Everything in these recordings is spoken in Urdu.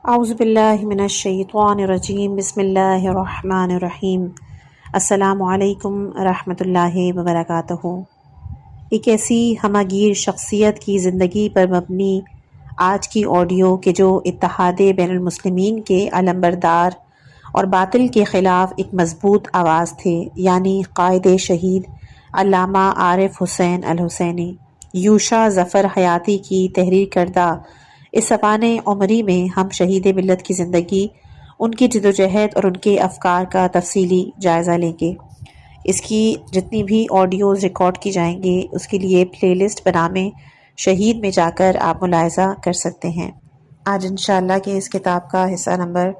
اعوذ باللہ من الشیطان الرجیم بسم اللہ الرحمن الرحیم السلام علیکم رحمۃ اللہ وبرکاتہ۔ ایک ایسی ہمہ گیر شخصیت کی زندگی پر مبنی آج کی آڈیو کہ جو اتحاد بین المسلمین کے علمبردار اور باطل کے خلاف ایک مضبوط آواز تھے، یعنی قائد شہید علامہ عارف حسین الحسینی۔ یوشا ظفر حیاتی کی تحریر کردہ اس سوانح عمری میں ہم شہید ملت کی زندگی، ان کی جدوجہد اور ان کے افکار کا تفصیلی جائزہ لیں گے۔ اس کی جتنی بھی آڈیوز ریکارڈ کی جائیں گے اس کے لیے پلے لسٹ بنامے شہید میں جا کر آپ ملاحظہ کر سکتے ہیں۔ آج انشاءاللہ کہ اس کتاب کا حصہ نمبر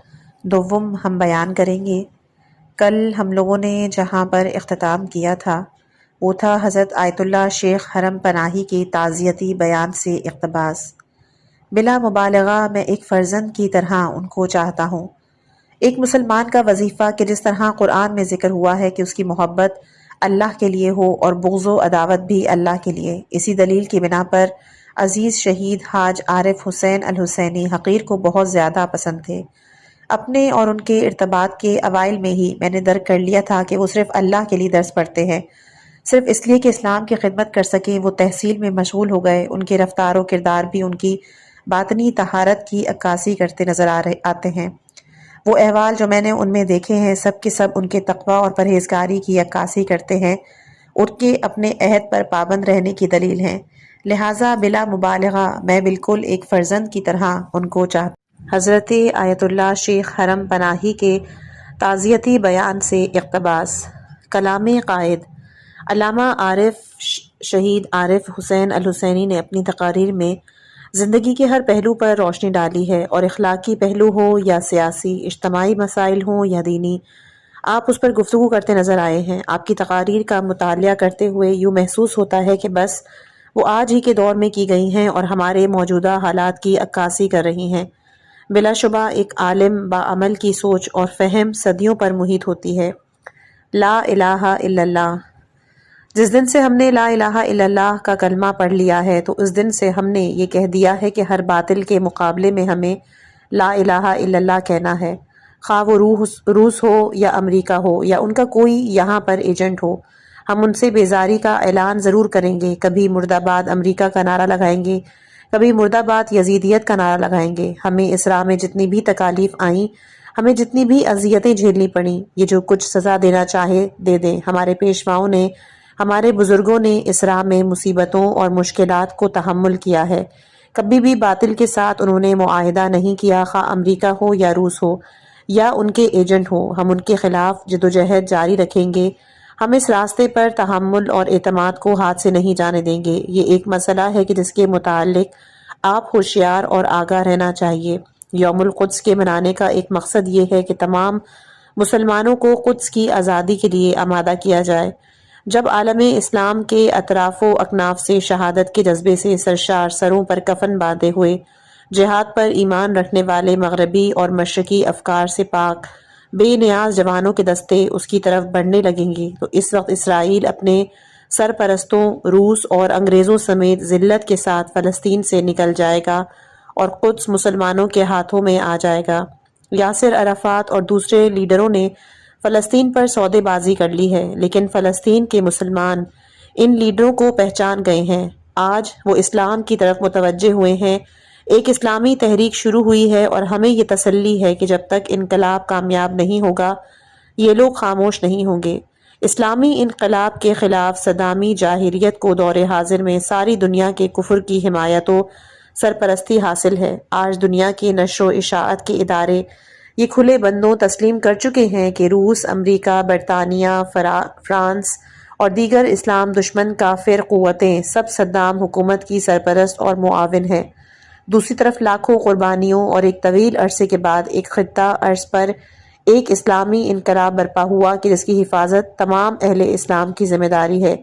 2 ہم بیان کریں گے۔ کل ہم لوگوں نے جہاں پر اختتام کیا تھا وہ تھا حضرت آیت اللہ شیخ حرم پناہی کے تعزیتی بیان سے اقتباس۔ بلا مبالغہ میں ایک فرزند کی طرح ان کو چاہتا ہوں۔ ایک مسلمان کا وظیفہ کہ جس طرح قرآن میں ذکر ہوا ہے کہ اس کی محبت اللہ کے لیے ہو اور بغض و عداوت بھی اللہ کے لیے، اسی دلیل کی بنا پر عزیز شہید حاج عارف حسین الحسینی حقیر کو بہت زیادہ پسند تھے۔ اپنے اور ان کے ارتباط کے اوائل میں ہی میں نے درک کر لیا تھا کہ وہ صرف اللہ کے لیے درس پڑھتے ہیں، صرف اس لیے کہ اسلام کی خدمت کر سکیں۔ وہ تحصیل میں مشغول ہو گئے، ان کے رفتار و کردار بھی ان کی باطنی طہارت کی عکاسی کرتے نظر آتے ہیں۔ وہ احوال جو میں نے ان میں دیکھے ہیں سب کے سب ان کے تقوی اور پرہیزگاری کی عکاسی کرتے ہیں، ان کے اپنے عہد پر پابند رہنے کی دلیل ہیں۔ لہٰذا بلا مبالغہ میں بالکل ایک فرزند کی طرح ان کو چاہتا ہوں۔ حضرت آیت اللہ شیخ حرم پناہی کے تعزیتی بیان سے اقتباس۔ کلام قائد علامہ شہید عارف حسین الحسینی نے اپنی تقاریر میں زندگی کے ہر پہلو پر روشنی ڈالی ہے، اور اخلاقی پہلو ہو یا سیاسی، اجتماعی مسائل ہوں یا دینی، آپ اس پر گفتگو کرتے نظر آئے ہیں۔ آپ کی تقاریر کا مطالعہ کرتے ہوئے یوں محسوس ہوتا ہے کہ بس وہ آج ہی کے دور میں کی گئی ہیں اور ہمارے موجودہ حالات کی عکاسی کر رہی ہیں۔ بلا شبہ ایک عالم باعمل کی سوچ اور فہم صدیوں پر محیط ہوتی ہے۔ لا الہ الا اللہ۔ جس دن سے ہم نے لا الہ الا اللہ کا کلمہ پڑھ لیا ہے تو اس دن سے ہم نے یہ کہہ دیا ہے کہ ہر باطل کے مقابلے میں ہمیں لا الہ الا اللہ کہنا ہے، خواہ وہ روس ہو یا امریکہ ہو یا ان کا کوئی یہاں پر ایجنٹ ہو۔ ہم ان سے بیزاری کا اعلان ضرور کریں گے، کبھی مرد آباد امریکہ کا نعرہ لگائیں گے، کبھی مرد آباد یزیدیت کا نعرہ لگائیں گے۔ ہمیں اس راہ میں جتنی بھی تکالیف آئیں، ہمیں جتنی بھی اذیتیں جھیلنی پڑیں، یہ جو کچھ سزا دینا چاہے دے دیں۔ ہمارے پیشواؤں نے، ہمارے بزرگوں نے اس راہ میں مصیبتوں اور مشکلات کو تحمل کیا ہے۔ کبھی بھی باطل کے ساتھ انہوں نے معاہدہ نہیں کیا، خواہ امریکہ ہو یا روس ہو یا ان کے ایجنٹ ہو۔ ہم ان کے خلاف جدوجہد جاری رکھیں گے۔ ہم اس راستے پر تحمل اور اعتماد کو ہاتھ سے نہیں جانے دیں گے۔ یہ ایک مسئلہ ہے کہ جس کے متعلق آپ ہوشیار اور آگاہ رہنا چاہیے۔ یوم القدس کے منانے کا ایک مقصد یہ ہے کہ تمام مسلمانوں کو قدس کی آزادی کے لیے آمادہ کیا جائے۔ جب عالم اسلام کے اطراف و اکناف سے شہادت کے جذبے سے سرشار، سروں پر کفن باندھے ہوئے، جہاد پر ایمان رکھنے والے مغربی اور مشرقی افکار سے پاک بے نیاز جوانوں کے دستے اس کی طرف بڑھنے لگیں گے تو اس وقت اسرائیل اپنے سرپرستوں روس اور انگریزوں سمیت ذلت کے ساتھ فلسطین سے نکل جائے گا اور قدس مسلمانوں کے ہاتھوں میں آ جائے گا۔ یاسر عرفات اور دوسرے لیڈروں نے فلسطین پر سودے بازی کر لی ہے، لیکن فلسطین کے مسلمان ان لیڈروں کو پہچان گئے ہیں۔ آج وہ اسلام کی طرف متوجہ ہوئے ہیں، ایک اسلامی تحریک شروع ہوئی ہے، اور ہمیں یہ تسلی ہے کہ جب تک انقلاب کامیاب نہیں ہوگا یہ لوگ خاموش نہیں ہوں گے۔ اسلامی انقلاب کے خلاف صدامی جاہلیت کو دور حاضر میں ساری دنیا کے کفر کی حمایت و سرپرستی حاصل ہے۔ آج دنیا کی نشر و اشاعت کے ادارے یہ کھلے بندوں تسلیم کر چکے ہیں کہ روس، امریکہ، برطانیہ، فرانس اور دیگر اسلام دشمن کافر قوتیں سب صدام حکومت کی سرپرست اور معاون ہیں۔ دوسری طرف لاکھوں قربانیوں اور ایک طویل عرصے کے بعد ایک خطہ ارض پر ایک اسلامی انقلاب برپا ہوا کہ جس کی حفاظت تمام اہل اسلام کی ذمہ داری ہے۔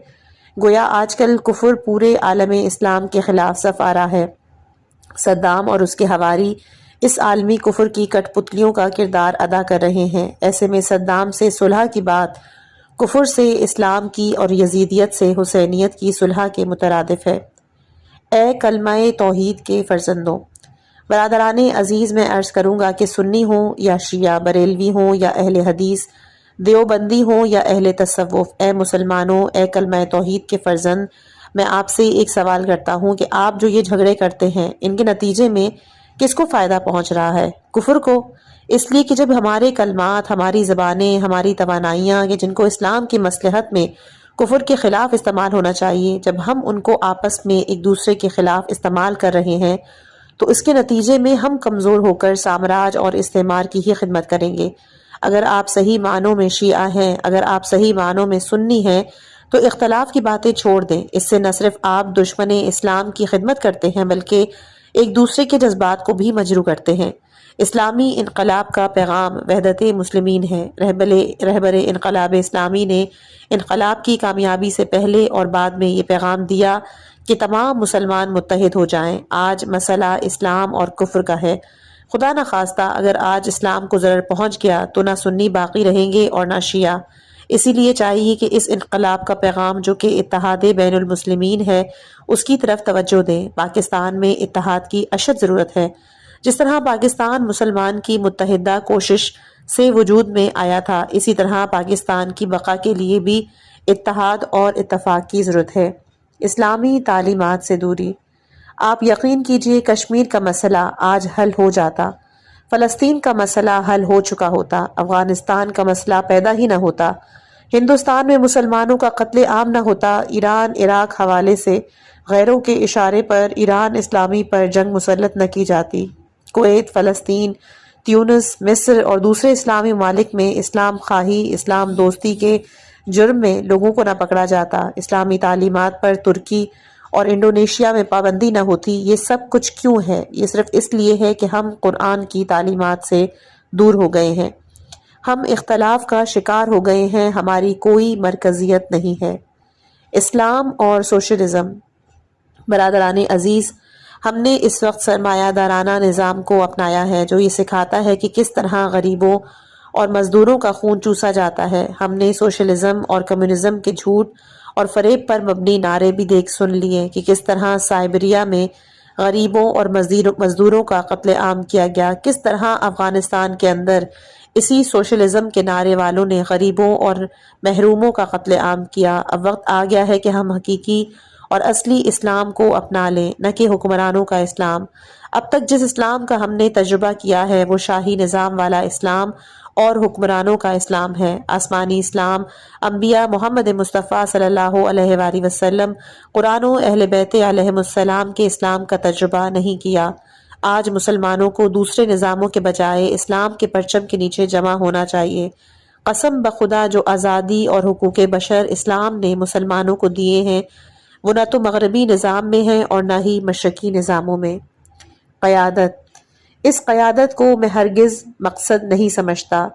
گویا آج کل کفر پورے عالم اسلام کے خلاف صف آرا ہے۔ صدام اور اس کے حواری اس عالمی کفر کی کٹ پتلیوں کا کردار ادا کر رہے ہیں۔ ایسے میں صدام سے صلح کی بات کفر سے اسلام کی اور یزیدیت سے حسینیت کی صلح کے مترادف ہے۔ اے کلمہ توحید کے فرزندوں، برادران عزیز، میں عرض کروں گا کہ سنی ہوں یا شیعہ، بریلوی ہوں یا اہل حدیث، دیوبندی ہوں یا اہل تصوف، اے مسلمانوں، اے کلمہ توحید کے فرزند، میں آپ سے ایک سوال کرتا ہوں کہ آپ جو یہ جھگڑے کرتے ہیں ان کے نتیجے میں کس کو فائدہ پہنچ رہا ہے؟ کفر کو۔ اس لیے کہ جب ہمارے کلمات، ہماری زبانیں، ہماری توانائیاں کہ جن کو اسلام کی مصلحت میں کفر کے خلاف استعمال ہونا چاہیے، جب ہم ان کو آپس میں ایک دوسرے کے خلاف استعمال کر رہے ہیں تو اس کے نتیجے میں ہم کمزور ہو کر سامراج اور استعمار کی ہی خدمت کریں گے۔ اگر آپ صحیح معنوں میں شیعہ ہیں، اگر آپ صحیح معنوں میں سنی ہیں تو اختلاف کی باتیں چھوڑ دیں۔ اس سے نہ صرف آپ دشمن اسلام کی خدمت کرتے ہیں بلکہ ایک دوسرے کے جذبات کو بھی مجروح کرتے ہیں۔ اسلامی انقلاب کا پیغام وحدت مسلمین ہے۔ رہبر انقلاب اسلامی نے انقلاب کی کامیابی سے پہلے اور بعد میں یہ پیغام دیا کہ تمام مسلمان متحد ہو جائیں۔ آج مسئلہ اسلام اور کفر کا ہے۔ خدا نہ خواستہ اگر آج اسلام کو ضرر پہنچ گیا تو نہ سنی باقی رہیں گے اور نہ شیعہ۔ اسی لیے چاہیے کہ اس انقلاب کا پیغام جو کہ اتحاد بین المسلمین ہے اس کی طرف توجہ دیں۔ پاکستان میں اتحاد کی اشد ضرورت ہے۔ جس طرح پاکستان مسلمان کی متحدہ کوشش سے وجود میں آیا تھا، اسی طرح پاکستان کی بقا کے لیے بھی اتحاد اور اتفاق کی ضرورت ہے۔ اسلامی تعلیمات سے دوری۔ آپ یقین کیجئے کشمیر کا مسئلہ آج حل ہو جاتا، فلسطین کا مسئلہ حل ہو چکا ہوتا، افغانستان کا مسئلہ پیدا ہی نہ ہوتا، ہندوستان میں مسلمانوں کا قتل عام نہ ہوتا، ایران عراق حوالے سے غیروں کے اشارے پر ایران اسلامی پر جنگ مسلط نہ کی جاتی، کویت، فلسطین، تیونس، مصر اور دوسرے اسلامی ممالک میں اسلام خواہی، اسلام دوستی کے جرم میں لوگوں کو نہ پکڑا جاتا، اسلامی تعلیمات پر ترکی اور انڈونیشیا میں پابندی نہ ہوتی۔ یہ سب کچھ کیوں ہے؟ یہ صرف اس لیے ہے کہ ہم قرآن کی تعلیمات سے دور ہو گئے ہیں، ہم اختلاف کا شکار ہو گئے ہیں، ہماری کوئی مرکزیت نہیں ہے۔ اسلام اور سوشلزم۔ برادران عزیز، ہم نے اس وقت سرمایہ دارانہ نظام کو اپنایا ہے جو یہ سکھاتا ہے کہ کس طرح غریبوں اور مزدوروں کا خون چوسا جاتا ہے۔ ہم نے سوشلزم اور کمیونزم کے جھوٹ اور فریب پر مبنی نعرے بھی دیکھ سن لیے کہ کس طرح سائبریا میں غریبوں اور مزدوروں کا قتل عام کیا گیا، کس طرح افغانستان کے اندر اسی سوشلزم کے نعرے والوں نے غریبوں اور محروموں کا قتل عام کیا۔ اب وقت آ گیا ہے کہ ہم حقیقی اور اصلی اسلام کو اپنا لیں، نہ کہ حکمرانوں کا اسلام۔ اب تک جس اسلام کا ہم نے تجربہ کیا ہے وہ شاہی نظام والا اسلام اور حکمرانوں کا اسلام ہے۔ آسمانی اسلام، انبیاء محمد مصطفیٰ صلی اللہ علیہ وآلہ وسلم، قرآن و اہل بیت علیہم السلام کے اسلام کا تجربہ نہیں کیا۔ آج مسلمانوں کو دوسرے نظاموں کے بجائے اسلام کے پرچم کے نیچے جمع ہونا چاہیے۔ قسم بخدا جو آزادی اور حقوق بشر اسلام نے مسلمانوں کو دیے ہیں وہ نہ تو مغربی نظام میں ہیں اور نہ ہی مشرقی نظاموں میں۔ قیادت۔ اس قیادت کو میں ہرگز مقصد نہیں سمجھتا۔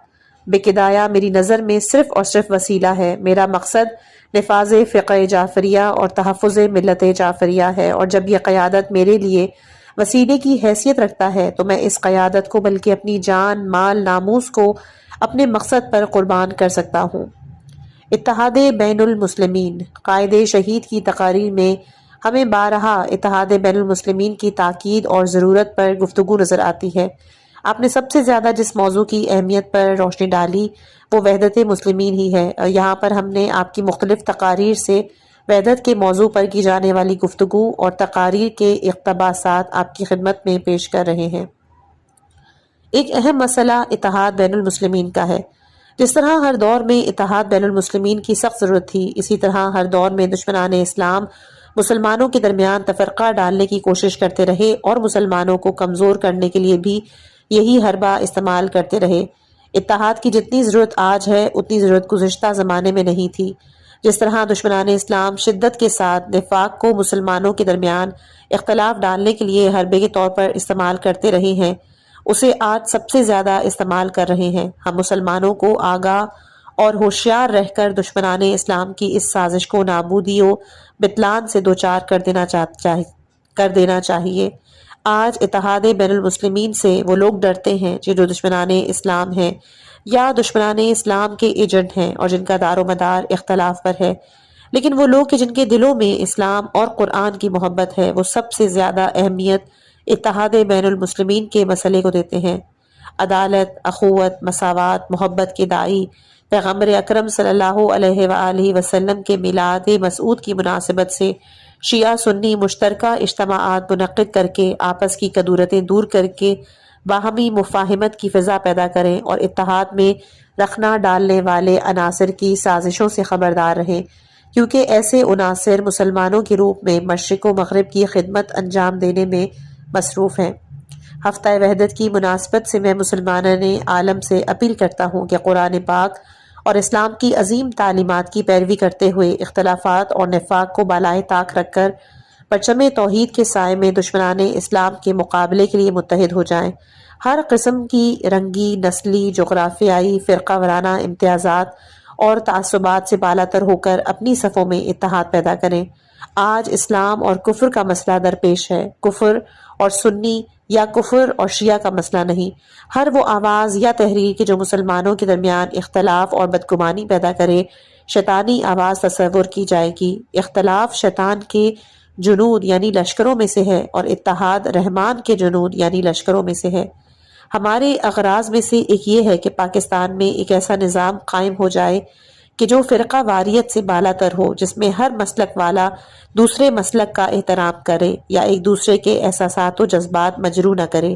بقدایہ میری نظر میں صرف اور صرف وسیلہ ہے۔ میرا مقصد نفاذ فقہ جعفریہ اور تحفظ ملت جعفریہ ہے، اور جب یہ قیادت میرے لیے وسیلے کی حیثیت رکھتا ہے تو میں اس قیادت کو بلکہ اپنی جان، مال، ناموس کو اپنے مقصد پر قربان کر سکتا ہوں۔ اتحاد بین المسلمین۔ قائد شہید کی تقاریر میں ہمیں بارہا اتحاد بین المسلمین کی تاکید اور ضرورت پر گفتگو نظر آتی ہے۔ آپ نے سب سے زیادہ جس موضوع کی اہمیت پر روشنی ڈالی وہ وحدت مسلمین ہی ہے۔ یہاں پر ہم نے آپ کی مختلف تقاریر سے وحدت کے موضوع پر کی جانے والی گفتگو اور تقاریر کے اقتباسات آپ کی خدمت میں پیش کر رہے ہیں۔ ایک اہم مسئلہ اتحاد بین المسلمین کا ہے۔ جس طرح ہر دور میں اتحاد بین المسلمین کی سخت ضرورت تھی، اسی طرح ہر دور میں دشمنان اسلام مسلمانوں کے درمیان تفرقہ ڈالنے کی کوشش کرتے رہے اور مسلمانوں کو کمزور کرنے کے لیے بھی یہی حربہ استعمال کرتے رہے۔ اتحاد کی جتنی ضرورت آج ہے اتنی ضرورت گزشتہ زمانے میں نہیں تھی۔ جس طرح دشمنان اسلام شدت کے ساتھ نفاق کو مسلمانوں کے درمیان اختلاف ڈالنے کے لیے حربے کے طور پر استعمال کرتے رہے ہیں، اسے آج سب سے زیادہ استعمال کر رہے ہیں۔ ہم مسلمانوں کو آگاہ اور ہوشیار رہ کر دشمنان اسلام کی اس سازش کو نابودی و بطلان سے دوچار کر دینا چاہیے۔ آج اتحاد بین المسلمین سے وہ لوگ ڈرتے ہیں جو دشمنان اسلام ہیں یا دشمنان اسلام کے ایجنٹ ہیں اور جن کا دار و مدار اختلاف پر ہے، لیکن وہ لوگ کہ جن کے دلوں میں اسلام اور قرآن کی محبت ہے وہ سب سے زیادہ اہمیت اتحاد بین المسلمین کے مسئلے کو دیتے ہیں۔ عدالت، اخوت، مساوات، محبت کے داعی پیغمبر اکرم صلی اللہ علیہ وآلہ وسلم کے میلاد مسعود کی مناسبت سے شیعہ سنی مشترکہ اجتماعات منعقد کر کے آپس کی کدورتیں دور کر کے باہمی مفاہمت کی فضا پیدا کریں اور اتحاد میں رخنا ڈالنے والے عناصر کی سازشوں سے خبردار رہیں، کیونکہ ایسے عناصر مسلمانوں کے روپ میں مشرق و مغرب کی خدمت انجام دینے میں مصروف ہیں۔ ہفتہ وحدت کی مناسبت سے میں مسلمانان عالم سے اپیل کرتا ہوں کہ قرآن پاک اور اسلام کی عظیم تعلیمات کی پیروی کرتے ہوئے اختلافات اور نفاق کو بالائے طاق رکھ کر پرچم توحید کے سائے میں دشمنان اسلام کے مقابلے کے لیے متحد ہو جائیں۔ ہر قسم کی رنگی، نسلی، جغرافیائی، فرقہ وارانہ امتیازات اور تعصبات سے بالاتر ہو کر اپنی صفوں میں اتحاد پیدا کریں۔ آج اسلام اور کفر کا مسئلہ درپیش ہے، کفر اور سنی یا کفر اور شیعہ کا مسئلہ نہیں۔ ہر وہ آواز یا تحریر کی جو مسلمانوں کے درمیان اختلاف اور بدگمانی پیدا کرے، شیطانی آواز تصور کی جائے گی۔ اختلاف شیطان کے جنود یعنی لشکروں میں سے ہے اور اتحاد رحمان کے جنود یعنی لشکروں میں سے ہے۔ ہمارے اغراض میں سے ایک یہ ہے کہ پاکستان میں ایک ایسا نظام قائم ہو جائے کہ جو فرقہ واریت سے بالاتر ہو، جس میں ہر مسلک والا دوسرے مسلک کا احترام کرے یا ایک دوسرے کے احساسات و جذبات مجروح نہ کرے،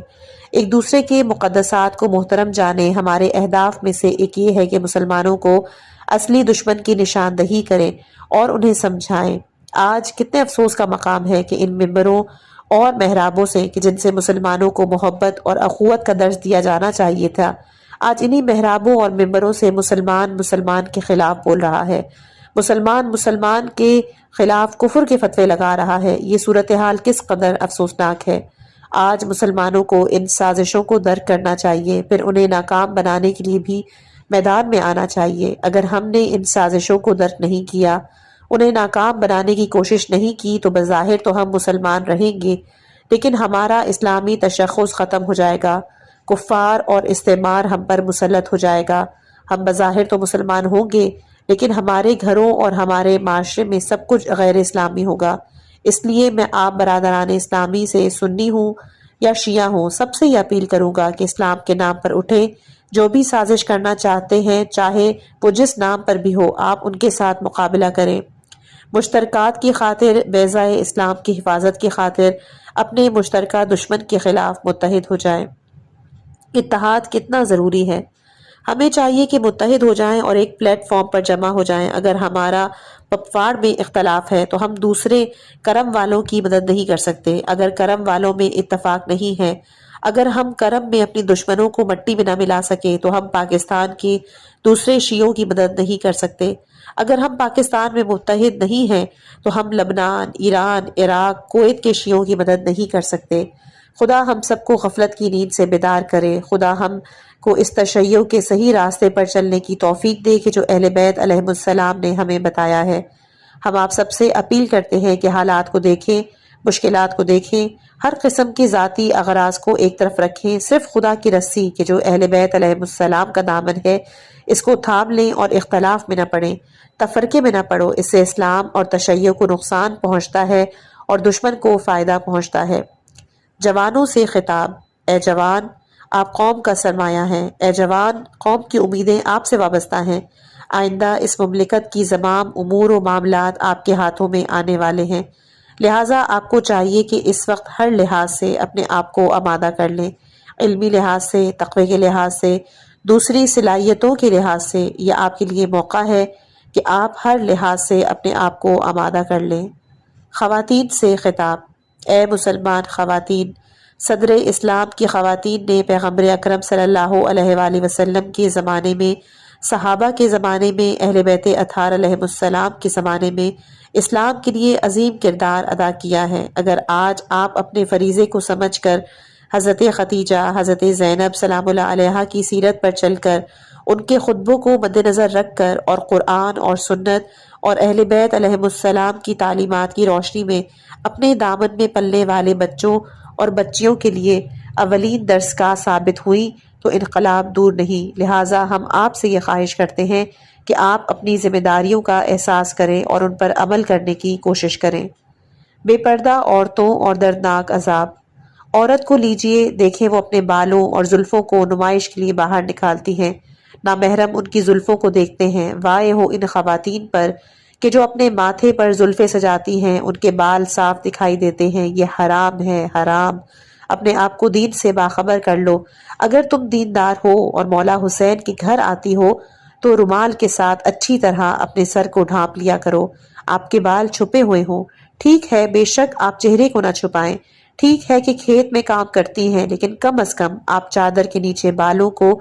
ایک دوسرے کے مقدسات کو محترم جانے۔ ہمارے اہداف میں سے ایک یہ ہے کہ مسلمانوں کو اصلی دشمن کی نشاندہی کریں اور انہیں سمجھائیں۔ آج کتنے افسوس کا مقام ہے کہ ان ممبروں اور محرابوں سے کہ جن سے مسلمانوں کو محبت اور اخوت کا درس دیا جانا چاہیے تھا، آج انہی محرابوں اور ممبروں سے مسلمان کے خلاف بول رہا ہے، مسلمان کے خلاف کفر کے فتوے لگا رہا ہے۔ یہ صورتحال کس قدر افسوسناک ہے۔ آج مسلمانوں کو ان سازشوں کو درک کرنا چاہیے، پھر انہیں ناکام بنانے کے لیے بھی میدان میں آنا چاہیے۔ اگر ہم نے ان سازشوں کو درک نہیں کیا، انہیں ناکام بنانے کی کوشش نہیں کی، تو بظاہر تو ہم مسلمان رہیں گے، لیکن ہمارا اسلامی تشخص ختم ہو جائے گا، کفار اور استعمار ہم پر مسلط ہو جائے گا۔ ہم بظاہر تو مسلمان ہوں گے، لیکن ہمارے گھروں اور ہمارے معاشرے میں سب کچھ غیر اسلامی ہوگا۔ اس لیے میں آپ برادران اسلامی سے، سنی ہوں یا شیعہ ہوں، سب سے یہ اپیل کروں گا کہ اسلام کے نام پر اٹھیں۔ جو بھی سازش کرنا چاہتے ہیں، چاہے وہ جس نام پر بھی ہو، آپ ان کے ساتھ مقابلہ کریں۔ مشترکات کی خاطر، بیضائے اسلام کی حفاظت کی خاطر اپنے مشترکہ دشمن کے خلاف متحد ہو جائیں۔ اتحاد کتنا ضروری ہے۔ ہمیں چاہیے کہ متحد ہو جائیں اور ایک پلیٹ فارم پر جمع ہو جائیں۔ اگر ہمارا پپواڑ میں اختلاف ہے تو ہم دوسرے کرم والوں کی مدد نہیں کر سکتے۔ اگر کرم والوں میں اتفاق نہیں ہے، اگر ہم کرم میں اپنی دشمنوں کو مٹی میں نہ ملا سکے، تو ہم پاکستان کے دوسرے شیعوں کی مدد نہیں کر سکتے۔ اگر ہم پاکستان میں متحد نہیں ہیں تو ہم لبنان، ایران، عراق، کویت کے شیعوں کی مدد نہیں کر سکتے۔ خدا ہم سب کو غفلت کی نیند سے بیدار کرے۔ خدا ہم کو اس تشیع کے صحیح راستے پر چلنے کی توفیق دے کہ جو اہل بیت علیہم السلام نے ہمیں بتایا ہے۔ ہم آپ سب سے اپیل کرتے ہیں کہ حالات کو دیکھیں، مشکلات کو دیکھیں، ہر قسم کے ذاتی اغراض کو ایک طرف رکھیں، صرف خدا کی رسی کہ جو اہل بیت علیہم السلام کا دامن ہے اس کو تھام لیں اور اختلاف میں نہ پڑیں، تفرقے میں نہ پڑو۔ اس سے اسلام اور تشیع کو نقصان پہنچتا ہے اور دشمن کو فائدہ پہنچتا ہے۔ جوانوں سے خطاب۔ اے جوان، آپ قوم کا سرمایہ ہیں۔ اے جوان، قوم کی امیدیں آپ سے وابستہ ہیں۔ آئندہ اس مملکت کی تمام امور و معاملات آپ کے ہاتھوں میں آنے والے ہیں، لہٰذا آپ کو چاہیے کہ اس وقت ہر لحاظ سے اپنے آپ کو آمادہ کر لیں، علمی لحاظ سے، تقوی کے لحاظ سے، دوسری صلاحیتوں کے لحاظ سے۔ یہ آپ کے لیے موقع ہے کہ آپ ہر لحاظ سے اپنے آپ کو آمادہ کر لیں۔ خواتین سے خطاب۔ اے مسلمان خواتین، صدر اسلام کی خواتین نے پیغمبر اکرم صلی اللہ علیہ وآلہ وسلم کے زمانے میں، صحابہ کے زمانے میں، اہل بیت اطہار علیہم السلام کے زمانے میں اسلام کے لیے عظیم کردار ادا کیا ہے۔ اگر آج آپ اپنے فریضے کو سمجھ کر حضرت ختیجہ، حضرت زینب سلام اللہ علیہا کی سیرت پر چل کر، ان کے خطبوں کو مد نظر رکھ کر، اور قرآن اور سنت اور اہل بیت علیہم السلام کی تعلیمات کی روشنی میں اپنے دامن میں پلنے والے بچوں اور بچیوں کے لیے اولین درس گاہ ثابت ہوئی تو انقلاب دور نہیں۔ لہٰذا ہم آپ سے یہ خواہش کرتے ہیں کہ آپ اپنی ذمہ داریوں کا احساس کریں اور ان پر عمل کرنے کی کوشش کریں۔ بے پردہ عورتوں اور دردناک عذاب۔ عورت کو لیجئے، دیکھیں وہ اپنے بالوں اور زلفوں کو نمائش کے لیے باہر نکالتی ہیں، نامحرم ان کی زلفوں کو دیکھتے ہیں۔ وائے ہو ان خواتین پر کہ جو اپنے ماتھے پر زلفیں سجاتی ہیں، ان کے بال صاف دکھائی دیتے ہیں۔ یہ حرام ہے، حرام۔ اپنے آپ کو دین سے باخبر کر لو۔ اگر تم دیندار ہو اور مولا حسین کے گھر آتی ہو تو رومال کے ساتھ اچھی طرح اپنے سر کو ڈھانپ لیا کرو۔ آپ کے بال چھپے ہوئے ہوں، ٹھیک ہے، بے شک آپ چہرے کو نہ چھپائیں۔ ٹھیک ہے کہ کھیت میں کام کرتی ہیں، لیکن کم از کم آپ چادر کے نیچے بالوں کو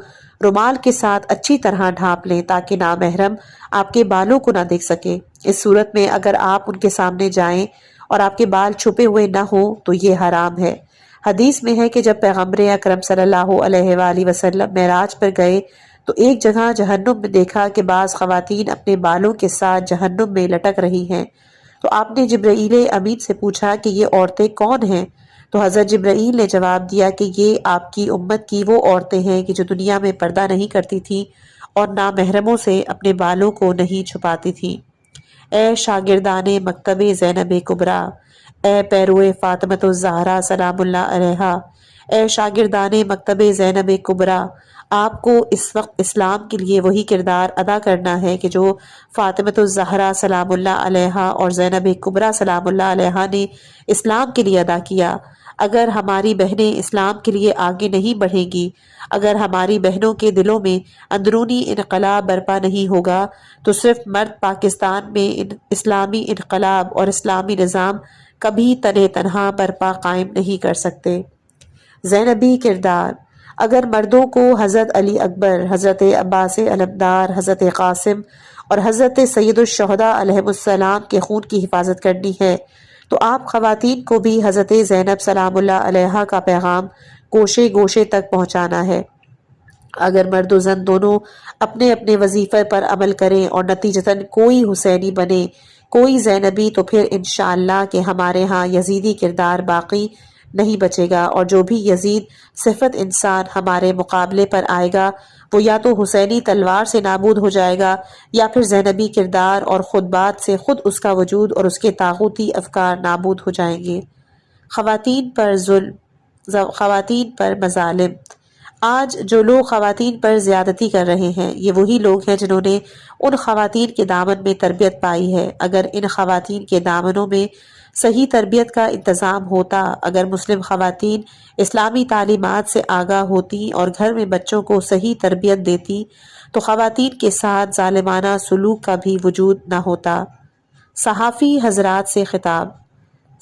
رومال کے ساتھ اچھی طرح ڈھانپ لیں تاکہ نامحرم آپ کے بالوں کو نہ دیکھ سکے۔ اس صورت میں اگر آپ ان کے سامنے جائیں اور آپ کے بال چھپے ہوئے نہ ہوں تو یہ حرام ہے۔ حدیث میں ہے کہ جب پیغمبر اکرم صلی اللہ علیہ وآلہ وسلم معراج پر گئے تو ایک جگہ جہنم میں دیکھا کہ بعض خواتین اپنے بالوں کے ساتھ جہنم میں لٹک رہی ہیں۔ تو آپ نے جبرائیل امین سے پوچھا کہ یہ عورتیں کون ہیں؟ تو حضرت جبرائیل نے جواب دیا کہ یہ آپ کی امت کی وہ عورتیں ہیں کہ جو دنیا میں پردہ نہیں کرتی تھیں اور نامحرموں سے اپنے بالوں کو نہیں چھپاتی تھیں۔ اے شاگردان مکتب زینب کبریٰ، اے پیروئے فاطمۃ الزہرا سلام اللہ علیہا، اے شاگردان مکتب زینب کبریٰ، آپ کو اس وقت اسلام کے لیے وہی کردار ادا کرنا ہے کہ جو فاطمۃ الزہرا سلام اللہ علیہا اور زینب کبریٰ سلام اللہ علیہا نے اسلام کے لیے ادا کیا۔ اگر ہماری بہنیں اسلام کے لیے آگے نہیں بڑھیں گی، اگر ہماری بہنوں کے دلوں میں اندرونی انقلاب برپا نہیں ہوگا تو صرف مرد پاکستان میں اسلامی انقلاب اور اسلامی نظام کبھی تنہ تنہا برپا قائم نہیں کر سکتے۔ زینبی کردار: اگر مردوں کو حضرت علی اکبر، حضرت عباس علمدار، حضرت قاسم اور حضرت سید الشہداء علیہم السلام کے خون کی حفاظت کرنی ہے تو آپ خواتین کو بھی حضرت زینب سلام اللہ علیہا کا پیغام گوشے گوشے تک پہنچانا ہے۔ اگر مرد و زن دونوں اپنے اپنے وظیفے پر عمل کریں اور نتیجتاً کوئی حسینی بنے، کوئی زینبی، تو پھر انشاءاللہ کہ ہمارے ہاں یزیدی کردار باقی نہیں بچے گا، اور جو بھی یزید صفت انسان ہمارے مقابلے پر آئے گا وہ یا تو حسینی تلوار سے نابود ہو جائے گا یا پھر زینبی کردار اور خطبات سے خود اس کا وجود اور اس کے طاغوتی افکار نابود ہو جائیں گے۔ خواتین پر ظلم، خواتین پر مظالم۔ آج جو لوگ خواتین پر زیادتی کر رہے ہیں یہ وہی لوگ ہیں جنہوں نے ان خواتین کے دامن میں تربیت پائی ہے۔ اگر ان خواتین کے دامنوں میں صحیح تربیت کا انتظام ہوتا، اگر مسلم خواتین اسلامی تعلیمات سے آگاہ ہوتی اور گھر میں بچوں کو صحیح تربیت دیتی تو خواتین کے ساتھ ظالمانہ سلوک کا بھی وجود نہ ہوتا۔ صحافی حضرات سے خطاب۔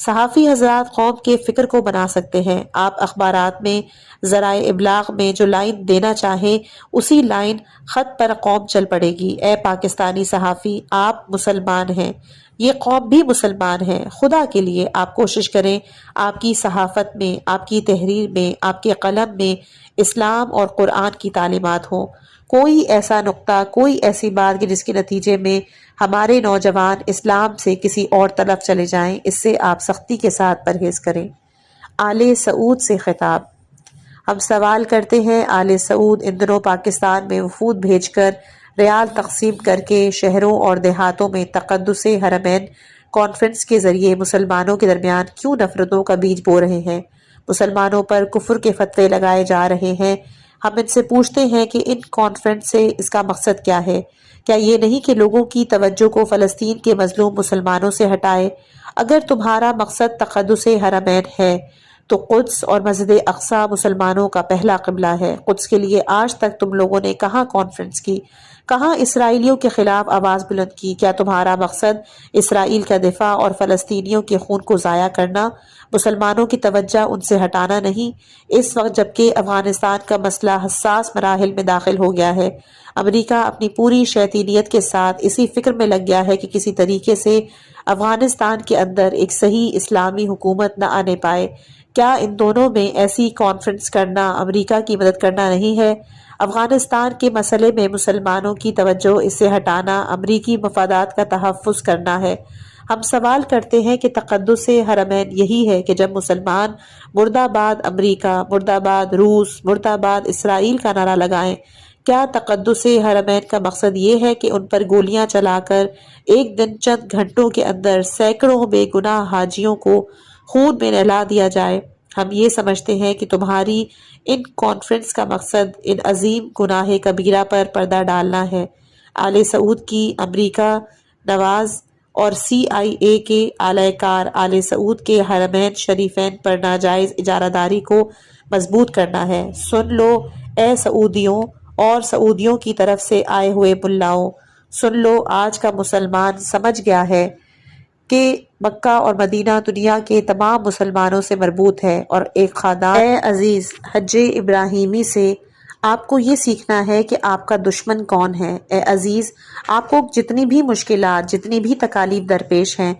صحافی حضرات قوم کے فکر کو بنا سکتے ہیں۔ آپ اخبارات میں، ذرائع ابلاغ میں جو لائن دینا چاہیں اسی لائن خط پر قوم چل پڑے گی۔ اے پاکستانی صحافی، آپ مسلمان ہیں، یہ قوم بھی مسلمان ہے، خدا کے لیے آپ کوشش کریں آپ کی صحافت میں، آپ کی تحریر میں، آپ کے قلم میں اسلام اور قرآن کی تعلیمات ہوں۔ کوئی ایسا نقطہ، کوئی ایسی بات کہ جس کے نتیجے میں ہمارے نوجوان اسلام سے کسی اور طرف چلے جائیں، اس سے آپ سختی کے ساتھ پرہیز کریں۔ آل سعود سے خطاب۔ ہم سوال کرتے ہیں، آل سعود ان دنوں پاکستان میں وفود بھیج کر، ریال تقسیم کر کے، شہروں اور دیہاتوں میں تقدس حرمین کانفرنس کے ذریعے مسلمانوں کے درمیان کیوں نفرتوں کا بیج بو رہے ہیں؟ مسلمانوں پر کفر کے فتوے لگائے جا رہے ہیں۔ ہم ان سے پوچھتے ہیں کہ ان کانفرنس سے اس کا مقصد کیا ہے؟ کیا یہ نہیں کہ لوگوں کی توجہ کو فلسطین کے مظلوم مسلمانوں سے ہٹائے؟ اگر تمہارا مقصد تقدس حرمین ہے تو قدس اور مسجد اقصی مسلمانوں کا پہلا قبلہ ہے۔ قدس کے لیے آج تک تم لوگوں نے کہاں کانفرنس کی، کہاں اسرائیلیوں کے خلاف آواز بلند کی؟ کیا تمہارا مقصد اسرائیل کا دفاع اور فلسطینیوں کے خون کو ضائع کرنا، مسلمانوں کی توجہ ان سے ہٹانا نہیں؟ اس وقت جبکہ افغانستان کا مسئلہ حساس مراحل میں داخل ہو گیا ہے، امریکہ اپنی پوری شیطینیت کے ساتھ اسی فکر میں لگ گیا ہے کہ کسی طریقے سے افغانستان کے اندر ایک صحیح اسلامی حکومت نہ آنے پائے، کیا ان دونوں میں ایسی کانفرنس کرنا امریکہ کی مدد کرنا نہیں ہے؟ افغانستان کے مسئلے میں مسلمانوں کی توجہ اس سے ہٹانا امریکی مفادات کا تحفظ کرنا ہے۔ ہم سوال کرتے ہیں کہ تقدس حرمین یہی ہے کہ جب مسلمان مرد آباد امریکہ، مرد آباد روس، مرد آباد اسرائیل کا نعرہ لگائیں، کیا تقدس حرمین کا مقصد یہ ہے کہ ان پر گولیاں چلا کر ایک دن چند گھنٹوں کے اندر سینکڑوں بے گناہ حاجیوں کو خون میں نہلا دیا جائے؟ ہم یہ سمجھتے ہیں کہ تمہاری ان کانفرنس کا مقصد ان عظیم گناہ کبیرہ پر پردہ ڈالنا ہے۔ آل سعود کی امریکہ نواز اور CIA کے اعلی کار آل سعود کے حرمین شریفین پر ناجائز اجارہ داری کو مضبوط کرنا ہے۔ سن لو اے سعودیوں اور سعودیوں کی طرف سے آئے ہوئے ملاؤں، سن لو، آج کا مسلمان سمجھ گیا ہے کہ مکہ اور مدینہ دنیا کے تمام مسلمانوں سے مربوط ہے اور ایک خاندان۔ اے عزیز، حج ابراہیمی سے آپ کو یہ سیکھنا ہے کہ آپ کا دشمن کون ہے۔ اے عزیز، آپ کو جتنی بھی مشکلات، جتنی بھی تکالیف درپیش ہیں،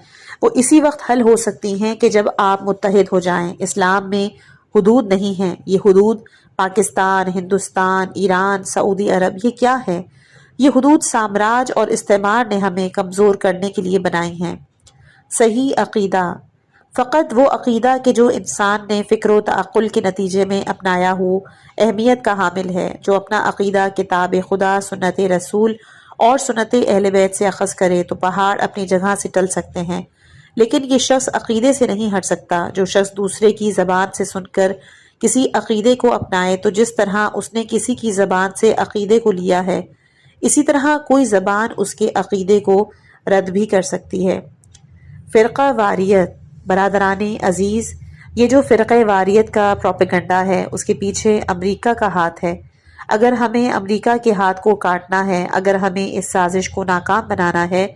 وہ اسی وقت حل ہو سکتی ہیں کہ جب آپ متحد ہو جائیں۔ اسلام میں حدود نہیں ہیں۔ یہ حدود پاکستان، ہندوستان، ایران، سعودی عرب، یہ کیا ہے؟ یہ حدود سامراج اور استعمار نے ہمیں کمزور کرنے کے لیے بنائی ہیں۔ صحیح عقیدہ فقط وہ عقیدہ کہ جو انسان نے فکر و تعقل کے نتیجے میں اپنایا ہو اہمیت کا حامل ہے۔ جو اپنا عقیدہ کتاب خدا، سنت رسول اور سنت اہل بیت سے اخذ کرے تو پہاڑ اپنی جگہ سے ٹل سکتے ہیں، لیکن یہ شخص عقیدے سے نہیں ہٹ سکتا۔ جو شخص دوسرے کی زبان سے سن کر کسی عقیدے کو اپنائے تو جس طرح اس نے کسی کی زبان سے عقیدے کو لیا ہے، اسی طرح کوئی زبان اس کے عقیدے کو رد بھی کر سکتی ہے۔ فرقہ واریت برادران عزیز، یہ جو فرقہ واریت کا پروپیگنڈا ہے، اس کے پیچھے امریکہ کا ہاتھ ہے۔ اگر ہمیں امریکہ کے ہاتھ کو کاٹنا ہے، اگر ہمیں اس سازش کو ناکام بنانا ہے،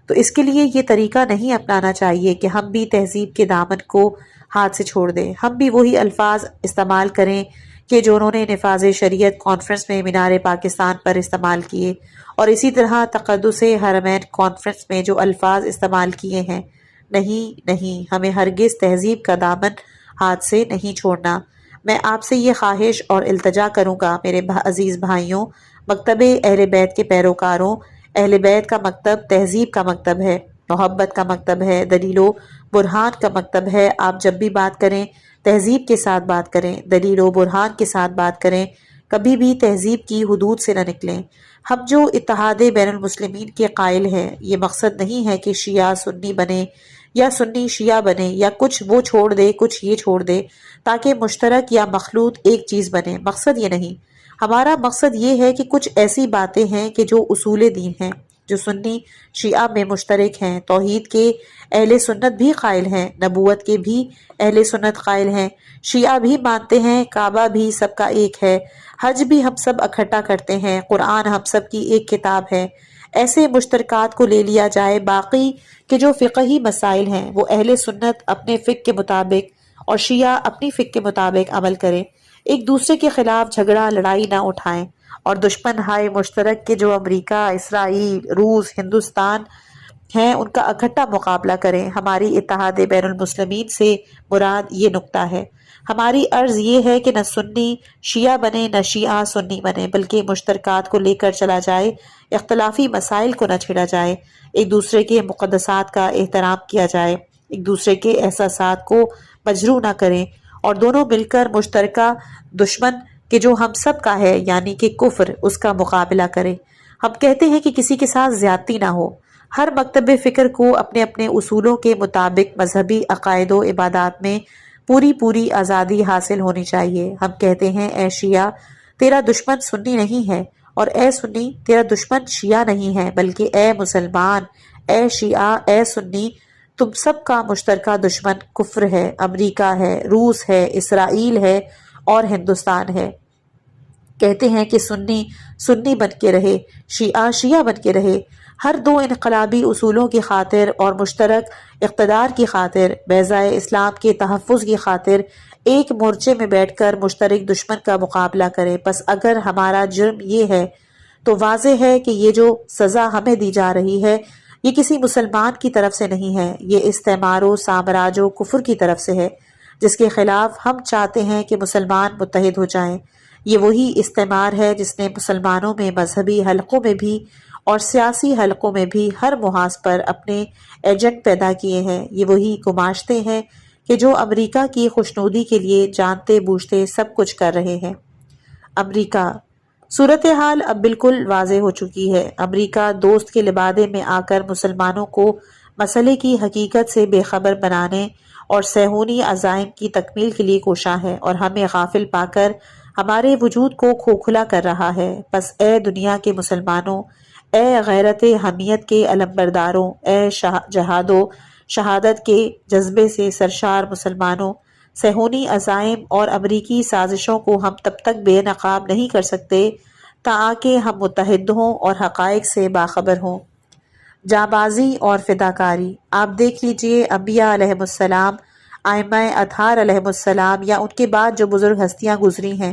تو اس کے لیے یہ طریقہ نہیں اپنانا چاہیے کہ ہم بھی تہذیب کے دامن کو ہاتھ سے چھوڑ دیں۔ ہم بھی وہی الفاظ استعمال کریں کہ جو انہوں نے نفاذ شریعت کانفرنس میں مینار پاکستان پر استعمال کیے، اور اسی طرح تقدس حرمین کانفرنس میں جو الفاظ استعمال کیے ہیں۔ نہیں نہیں، ہمیں ہرگز تہذیب کا دامن ہاتھ سے نہیں چھوڑنا۔ میں آپ سے یہ خواہش اور التجا کروں گا میرے عزیز بھائیوں، مکتب اہل بیت کے پیروکاروں، اہل بیت کا مکتب تہذیب کا مکتب ہے، محبت کا مکتب ہے، دلیل و برہان کا مکتب ہے۔ آپ جب بھی بات کریں تہذیب کے ساتھ بات کریں، دلیل و برہان کے ساتھ بات کریں، کبھی بھی تہذیب کی حدود سے نہ نکلیں۔ ہم جو اتحاد بین المسلمین کے قائل ہیں، یہ مقصد نہیں ہے کہ شیعہ سنی بنے یا سنی شیعہ بنے، یا کچھ وہ چھوڑ دے کچھ یہ چھوڑ دے تاکہ مشترک یا مخلوط ایک چیز بنے۔ مقصد یہ نہیں۔ ہمارا مقصد یہ ہے کہ کچھ ایسی باتیں ہیں کہ جو اصول دین ہیں، جو سنی شیعہ میں مشترک ہیں۔ توحید کے اہل سنت بھی قائل ہیں، نبوت کے بھی اہل سنت قائل ہیں، شیعہ بھی مانتے ہیں کعبہ بھی سب کا ایک ہے، حج بھی ہم سب اکٹھا کرتے ہیں، قرآن ہم سب کی ایک کتاب ہے۔ ایسے مشترکات کو لے لیا جائے، باقی کہ جو فقہی مسائل ہیں وہ اہل سنت اپنے فقہ کے مطابق اور شیعہ اپنی فقہ کے مطابق عمل کریں، ایک دوسرے کے خلاف جھگڑا لڑائی نہ اٹھائیں، اور دشمن ہائے مشترک کے جو امریکہ، اسرائیل، روس، ہندوستان ہیں ان کا اکٹھا مقابلہ کریں۔ ہماری اتحاد بین المسلمین سے مراد یہ نقطہ ہے۔ ہماری عرض یہ ہے کہ نہ سنی شیعہ بنے نہ شیعہ سنی بنے، بلکہ مشترکات کو لے کر چلا جائے، اختلافی مسائل کو نہ چھیڑا جائے، ایک دوسرے کے مقدسات کا احترام کیا جائے، ایک دوسرے کے احساسات کو مجروح نہ کریں، اور دونوں مل کر مشترکہ دشمن کہ جو ہم سب کا ہے یعنی کہ کفر، اس کا مقابلہ کریں۔ ہم کہتے ہیں کہ کسی کے ساتھ زیادتی نہ ہو۔ ہر مکتب فکر کو اپنے اپنے اصولوں کے مطابق مذہبی عقائد و عبادات میں پوری آزادی حاصل ہونی چاہیے۔ ہم کہتے ہیں اے شیعہ تیرا دشمن سنی نہیں ہے، اور اے سنی تیرا دشمن شیعہ نہیں ہے، بلکہ اے مسلمان، اے شیعہ، اے سنی، تم سب کا مشترکہ دشمن کفر ہے، امریکہ ہے، روس ہے، اسرائیل ہے اور ہندوستان ہے۔ کہتے ہیں کہ سنی سنی بن کے رہے، شیعہ شیعہ بن کے رہے، ہر دو انقلابی اصولوں کی خاطر اور مشترک اقتدار کی خاطر، بیضائے اسلام کے تحفظ کی خاطر ایک مورچے میں بیٹھ کر مشترک دشمن کا مقابلہ کرے۔ پس اگر ہمارا جرم یہ ہے تو واضح ہے کہ یہ جو سزا ہمیں دی جا رہی ہے یہ کسی مسلمان کی طرف سے نہیں ہے، یہ استعمار و سامراج و کفر کی طرف سے ہے، جس کے خلاف ہم چاہتے ہیں کہ مسلمان متحد ہو جائیں۔ یہ وہی استعمار ہے جس نے مسلمانوں میں مذہبی حلقوں میں بھی اور سیاسی حلقوں میں بھی ہر محاذ پر اپنے ایجنٹ پیدا کیے ہیں۔ یہ وہی گماشتے ہیں کہ جو امریکہ کی خوشنودی کے لیے جانتے بوجھتے سب کچھ کر رہے ہیں۔ امریکہ صورتحال اب بالکل واضح ہو چکی ہے۔ امریکہ دوست کے لبادے میں آ کر مسلمانوں کو مسئلے کی حقیقت سے بے خبر بنانے اور صہیونی عزائم کی تکمیل کے لیے کوشاں ہے، اور ہمیں غافل پا کر ہمارے وجود کو کھوکھلا کر رہا ہے۔ پس اے دنیا کے مسلمانوں، اے غیرت حمیت کے علمبرداروں، اے جہاد و شہادت کے جذبے سے سرشار مسلمانوں، صہیونی عزائم اور امریکی سازشوں کو ہم تب تک بے نقاب نہیں کر سکتے تاکہ ہم متحد ہوں اور حقائق سے باخبر ہوں۔ جانبازی اور فداکاری، آپ دیکھ لیجئے انبیاء علیہ السلام، ائمہ اطہار علیہ السلام، یا ان کے بعد جو بزرگ ہستیاں گزری ہیں،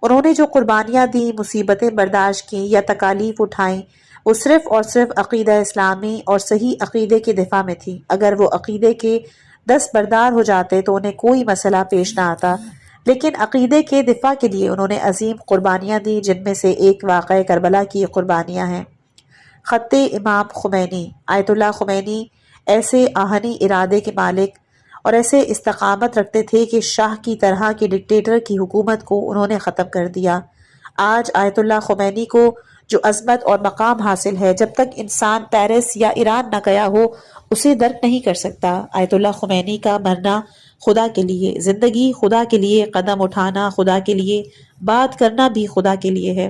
انہوں نے جو قربانیاں دیں، مصیبتیں برداشت کیں یا تکالیف اٹھائیں، وہ صرف اور صرف عقیدہ اسلامی اور صحیح عقیدے کے دفاع میں تھی۔ اگر وہ عقیدے کے دستبردار ہو جاتے تو انہیں کوئی مسئلہ پیش نہ آتا، لیکن عقیدے کے دفاع کے لیے انہوں نے عظیم قربانیاں دی، جن میں سے ایک واقعہ کربلا کی قربانیاں ہیں۔ خط امام خمینی، آیت اللہ خمینی ایسے آہنی ارادے کے مالک اور ایسے استقامت رکھتے تھے کہ شاہ کی طرح کی ڈکٹیٹر کی حکومت کو انہوں نے ختم کر دیا۔ آج آیت اللہ خمینی کو جو عظمت اور مقام حاصل ہے، جب تک انسان پیرس یا ایران نہ گیا ہو اسے درک نہیں کر سکتا۔ آیت اللہ خمینی کا مرنا خدا کے لیے، زندگی خدا کے لیے، قدم اٹھانا خدا کے لیے، بات کرنا بھی خدا کے لیے ہے۔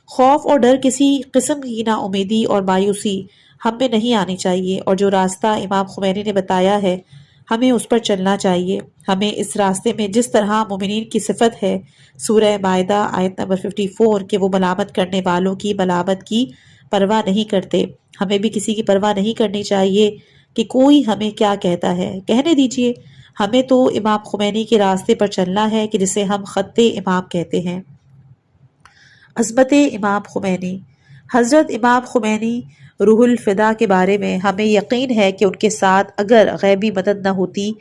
خوف اور ڈر، کسی قسم کی نا امیدی اور مایوسی ہم میں نہیں آنی چاہیے، اور جو راستہ امام خمینی نے بتایا ہے ہمیں اس پر چلنا چاہیے۔ ہمیں اس راستے میں جس طرح مومنین کی صفت ہے، سورہ مائدہ آیت نمبر 54، کہ وہ ملامت کرنے والوں کی ملامت کی پرواہ نہیں کرتے، ہمیں بھی کسی کی پرواہ نہیں کرنی چاہیے کہ کوئی ہمیں کیا کہتا ہے، کہنے دیجئے۔ ہمیں تو امام خمینی کے راستے پر چلنا ہے کہ جسے ہم خط امام کہتے ہیں۔ عظمت امام خمینی، حضرت امام خمینی روح الفدا کے بارے میں ہمیں یقین ہے کہ ان کے ساتھ اگر غیبی مدد نہ ہوتی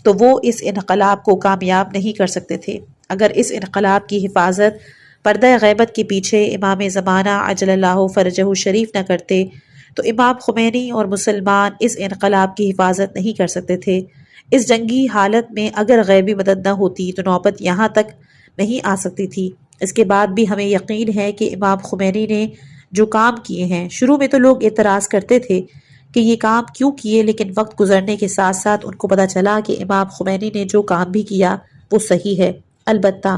تو وہ اس انقلاب کو کامیاب نہیں کر سکتے تھے۔ اگر اس انقلاب کی حفاظت پردہ غیبت کے پیچھے امام زمانہ عجل اللہ فرجہ شریف نہ کرتے تو امام خمینی اور مسلمان اس انقلاب کی حفاظت نہیں کر سکتے تھے۔ اس جنگی حالت میں اگر غیبی مدد نہ ہوتی تو نوبت یہاں تک نہیں آ سکتی تھی۔ اس کے بعد بھی ہمیں یقین ہے کہ امام خمینی نے جو کام کیے ہیں، شروع میں تو لوگ اعتراض کرتے تھے کہ یہ کام کیوں کیے، لیکن وقت گزرنے کے ساتھ ساتھ ان کو پتہ چلا کہ امام خمینی نے جو کام بھی کیا وہ صحیح ہے۔ البتہ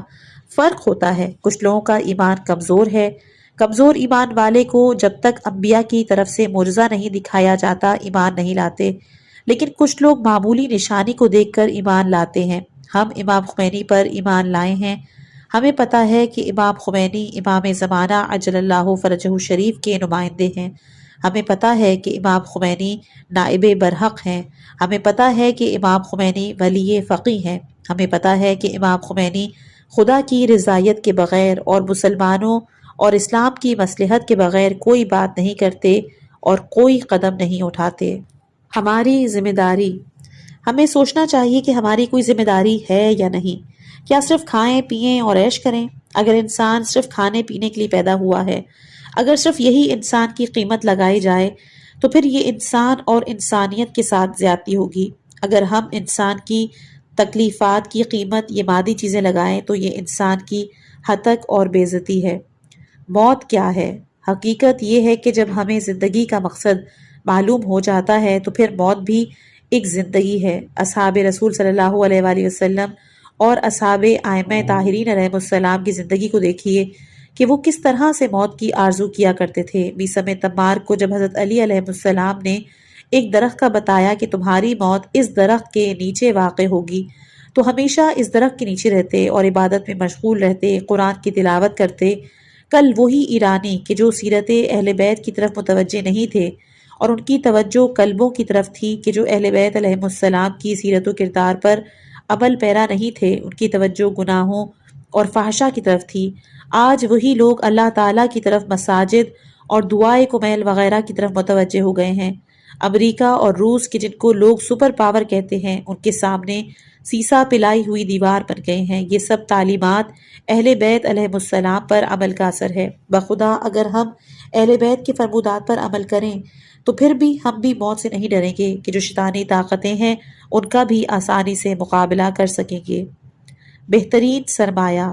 فرق ہوتا ہے، کچھ لوگوں کا ایمان کمزور ہے، کمزور ایمان والے کو جب تک انبیاء کی طرف سے معجزہ نہیں دکھایا جاتا ایمان نہیں لاتے، لیکن کچھ لوگ معمولی نشانی کو دیکھ کر ایمان لاتے ہیں۔ ہم امام خمینی پر ایمان لائے ہیں۔ ہمیں پتہ ہے کہ امام خمینی امام زمانہ عجل اللہ فرجہ شریف کے نمائندے ہیں۔ ہمیں پتہ ہے کہ امام خمینی نائب برحق ہیں۔ ہمیں پتہ ہے کہ امام خمینی ولی فقی ہیں۔ ہمیں پتہ ہے کہ امام خمینی خدا کی رضایت کے بغیر اور مسلمانوں اور اسلام کی مصلحت کے بغیر کوئی بات نہیں کرتے اور کوئی قدم نہیں اٹھاتے۔ ہماری ذمہ داری، ہمیں سوچنا چاہیے کہ ہماری کوئی ذمہ داری ہے یا نہیں۔ کیا صرف کھائیں پئیں اور عیش کریں؟ اگر انسان صرف کھانے پینے کے لیے پیدا ہوا ہے، اگر صرف یہی انسان کی قیمت لگائی جائے تو پھر یہ انسان اور انسانیت کے ساتھ زیادتی ہوگی۔ اگر ہم انسان کی تکلیفات کی قیمت یہ مادی چیزیں لگائیں تو یہ انسان کی ہتک اور بے عزتی ہے۔ موت کیا ہے؟ حقیقت یہ ہے کہ جب ہمیں زندگی کا مقصد معلوم ہو جاتا ہے تو پھر موت بھی ایک زندگی ہے۔ اصحاب رسول صلی اللہ علیہ وآلہ وسلم اور اصحاب ائمہ طاہرین علیہ السلام کی زندگی کو دیکھیے کہ وہ کس طرح سے موت کی آرزو کیا کرتے تھے۔ بیسم تمار کو جب حضرت علی علیہ السلام نے ایک درخت کا بتایا کہ تمہاری موت اس درخت کے نیچے واقع ہوگی، تو ہمیشہ اس درخت کے نیچے رہتے اور عبادت میں مشغول رہتے، قرآن کی تلاوت کرتے۔ کل وہی ایرانی کہ جو سیرت اہل بیت کی طرف متوجہ نہیں تھے اور ان کی توجہ قلبوں کی طرف تھی، کہ جو اہل بیت علیہ السلام کی سیرت و کردار پر عمل پیرا نہیں تھے، ان کی توجہ گناہوں اور فحشا کی طرف تھی، آج وہی لوگ اللہ تعالیٰ کی طرف مساجد اور دعائے کمیل وغیرہ کی طرف متوجہ ہو گئے ہیں۔ امریکہ اور روس کے جن کو لوگ سپر پاور کہتے ہیں، ان کے سامنے سیسا پلائی ہوئی دیوار بن گئے ہیں۔ یہ سب تعلیمات اہل بیت علیہ السلام پر عمل کا اثر ہے۔ بخدا اگر ہم اہل بیت کے فرمودات پر عمل کریں تو پھر بھی ہم بھی موت سے نہیں ڈریں گے کہ جو شیطانی طاقتیں ہیں ان کا بھی آسانی سے مقابلہ کر سکیں گے۔ بہترین سرمایہ،